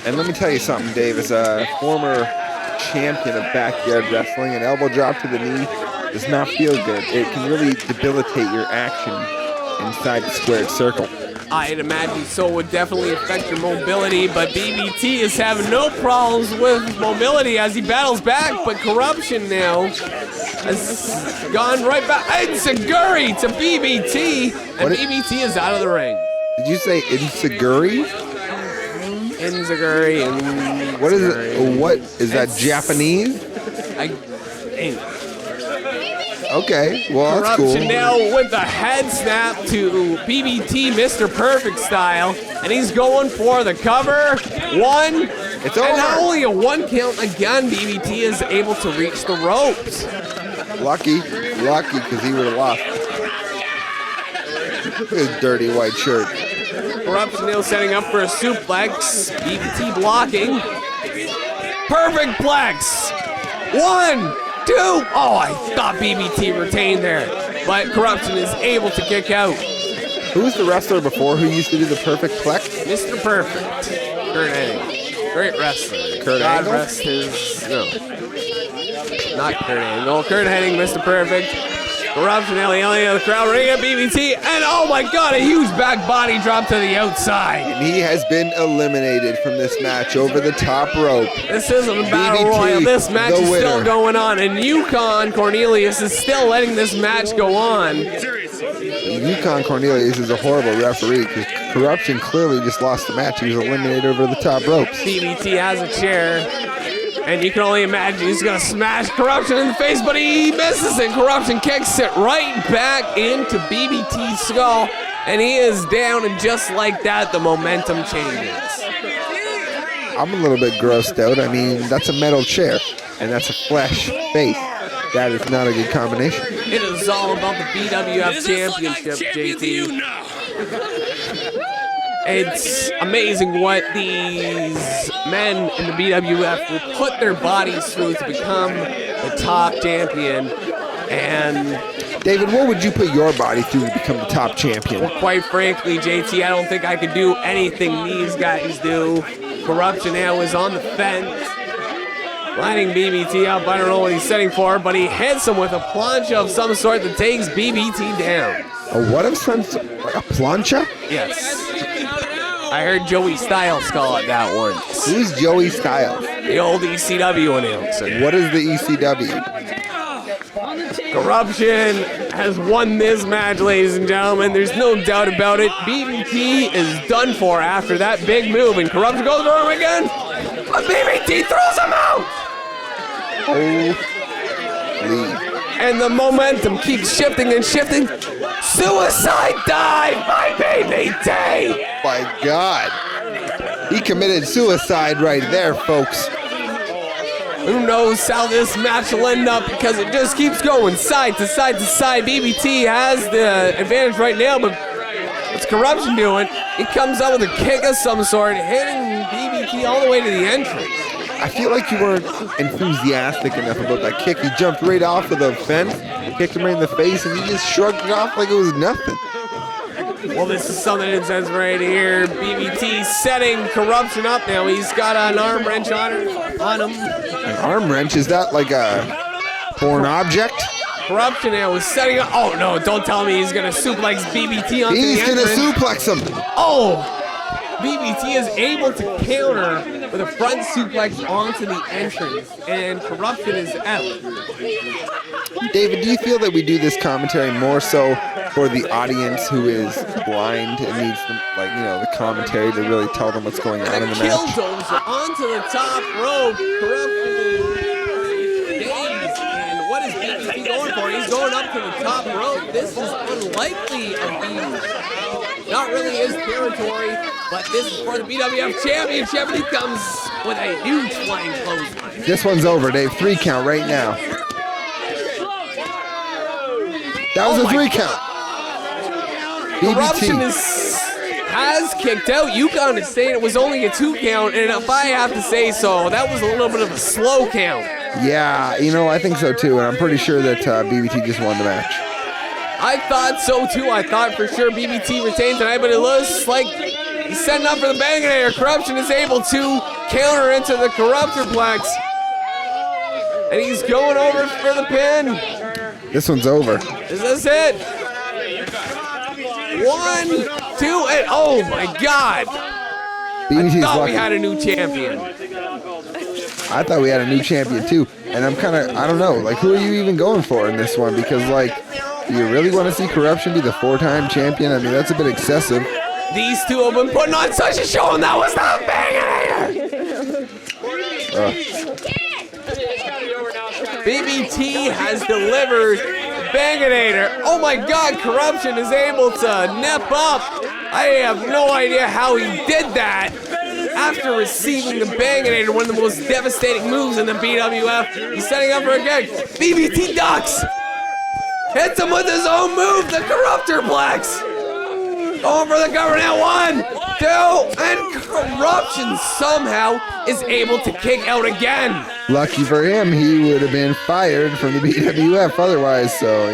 And let me tell you something, Dave. As a former champion of backyard wrestling, an elbow drop to the knee does not feel good. It can really debilitate your action inside the squared circle. I'd imagine so. Would definitely affect your mobility, but BBT is having no problems with mobility as he battles back, but Corruption now has gone right back. Enziguri to BBT, and BBT is out of the ring. Did you say Enziguri? Enziguri and what is it? What is that? Japanese? Okay, well, that's cool. Corruption now with the head snap to BBT, Mr. Perfect style, and he's going for the cover. One, it's and over. not only a one count again, BBT is able to reach the ropes. Lucky, because he would have lost. His dirty white shirt. Corruption now setting up for a suplex. BBT blocking. Perfect plex. 1, 2. Oh, I thought BBT retained there, but Corruption is able to kick out. Who's the wrestler before who used to do the perfect plex? Mr. Perfect. Kurt Angle. Great wrestler. Kurt Angle? Rest his, no. Not Kurt Angle. Kurt Hennig, Mr. Perfect. Corruption yelling at the crowd, ringing at BBT, and oh my god, a huge back body drop to the outside. And he has been eliminated from this match over the top rope. This isn't a battle BBT, royal. This match is winner. still going on, and Yukon Cornelius is still letting this match go on. Yukon Cornelius is a horrible referee because Corruption clearly just lost the match. He was eliminated over the top ropes. BBT has a chair, and you can only imagine he's going to smash Corruption in the face, but he misses it. Corruption kicks it right back into BBT's skull, and he is down, and just like that, the momentum changes. I'm a little bit grossed out. I mean, that's a metal chair, and that's a flesh face. That is not a good combination. It is all about the BWF Championship, JT. It's amazing what these men in the BWF will put their bodies through to become the top champion. And David, what would you put your body through to become the top champion? Well, quite frankly, JT, I don't think I could do anything these guys do. Corruption now is on the fence. Lining BBT up. I don't know what he's setting for, but he hits him with a plancha of some sort that takes BBT down. A what of some sort? A plancha? Yes. I heard Joey Styles call it that once. Who's Joey Styles? The old ECW announcer. What is the ECW? Corruption has won this match, ladies and gentlemen. There's no doubt about it. BBT is done for after that big move, and Corruption goes for him again. But BBT throws him out! Holy. And the momentum keeps shifting and shifting. Suicide dive by BBT! My God. He committed suicide right there, folks. Who knows how this match will end up because it just keeps going side to side to side. BBT has the advantage right now, but what's Corruption doing? He comes out with a kick of some sort, hitting BBT all the way to the entrance. I feel like you weren't enthusiastic enough about that kick. He jumped right off of the fence, kicked him right in the face, and he just shrugged it off like it was nothing. Well, this is something that says right here. BBT setting Corruption up now. He's got an arm wrench on him. An arm wrench? Is that like a foreign object? Corruption now is setting up. Oh, no, don't tell me he's going to suplex BBT onto the entrance. He's going to suplex him. Oh! BBT is able to counter with a front suplex onto the entrance, and Corruption is out. David, do you feel that we do this commentary more so for the audience who is blind and needs the commentary to really tell them what's going on in the match? Killdozer onto the top rope. Corruption is dazed, and what is BBT going for? He's going up to the top rope. This is unlikely of being not really his territory, but this is for the BWF Championship, and he comes with a huge flying clothesline. This one's over, Dave. 3 count right now. That was a 3 count. Corruption has kicked out. Yukon is saying it was only a 2 count, and if I have to say so, that was a little bit of a slow count. Yeah, I think so too, and I'm pretty sure that BBT just won the match. I thought so too. I thought for sure BBT retained tonight, but it looks like he's setting up for the Banginator. Corruption is able to counter into the Corruptorplex, and he's going over for the pin. This one's over. Is this it? 1, 2, and oh my God! BBT's I thought lucky. we had a new champion. I thought we had a new champion too, and I don't know, who are you even going for in this one? Because do you really want to see Corruption be the 4-time champion? I mean, that's a bit excessive. These two have been putting on such a show, and that was the Banginator! BBT has delivered Banginator. Oh my God, Corruption is able to nip up. I have no idea how he did that. After receiving the Banginator, one of the most devastating moves in the BWF, he's setting up for a kick. BBT ducks. Hits him with his own move, the Corruptorplex. Going for the cover now. 1, 2, and Corruption somehow is able to kick out again. Lucky for him, he would have been fired from the BWF otherwise, so,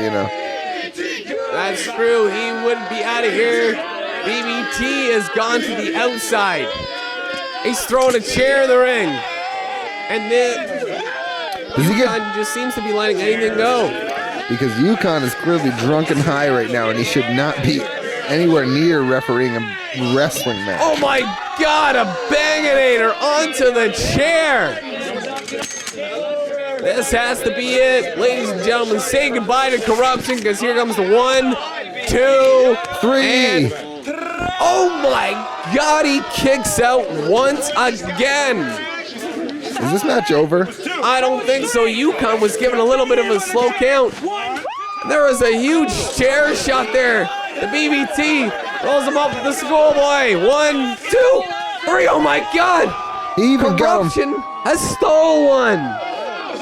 That's true, he wouldn't be out of here. BBT has gone to the outside. He's throwing a chair in the ring. And then Yukon just seems to be letting anything go. Because Yukon is clearly drunk and high right now, and he should not be anywhere near refereeing a wrestling match. Oh my God, a Banginator onto the chair. This has to be it. Ladies and gentlemen, say goodbye to Corruption, because here comes the 1, 2, 3. And oh my God, he kicks out once again. Is this match over? I don't think so. Yukon was given a little bit of a slow count. There was a huge chair shot there. The BBT rolls him up with the schoolboy. 1, 2, 3. Oh my God! He even Corruption has stole one.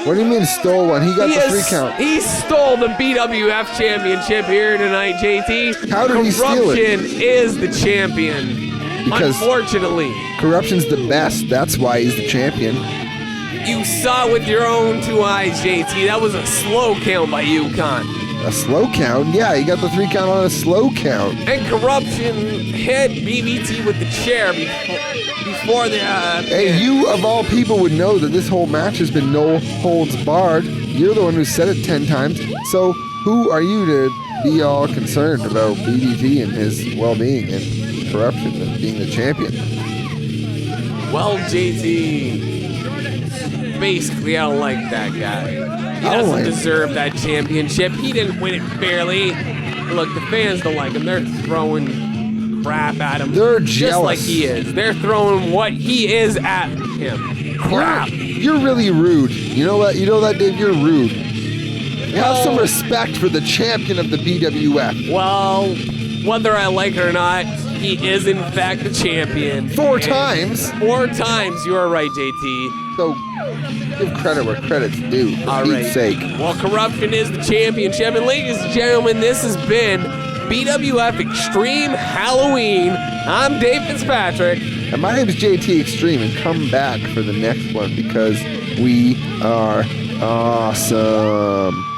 What do you mean stole one? He got the 3 count. He stole the BWF championship here tonight, JT. How did he steal it? Corruption is the champion. Because unfortunately, Corruption's the best. That's why he's the champion. You saw it with your own 2 eyes, JT. That was a slow count by Yukon. A slow count? Yeah, he got the 3 count on a slow count. And Corruption hit BBT with the chair before the... Hey, you of all people would know that this whole match has been no holds barred. You're the one who said it 10 times. So who are you to be all concerned about BBT and his well-being and Corruption and being the champion? Well, JT, basically, I don't like that guy. He doesn't deserve that championship. He didn't win it fairly. Look, the fans don't like him. They're throwing crap at him. They're just jealous. like he is. They're throwing what he is at him. Crap. You're really rude. You know what? You know that, Dave? You're rude. Have some respect for the champion of the BWF. Well, whether I like it or not, he is in fact the champion. 4 times. 4 times. You are right, JT. So give credit where credit's due. For All Pete's right. sake. Well, Corruption is the championship. And ladies and gentlemen, this has been BWF Extreme Halloween. I'm Dave Fitzpatrick. And my name is JT Extreme, and come back for the next one because we are awesome.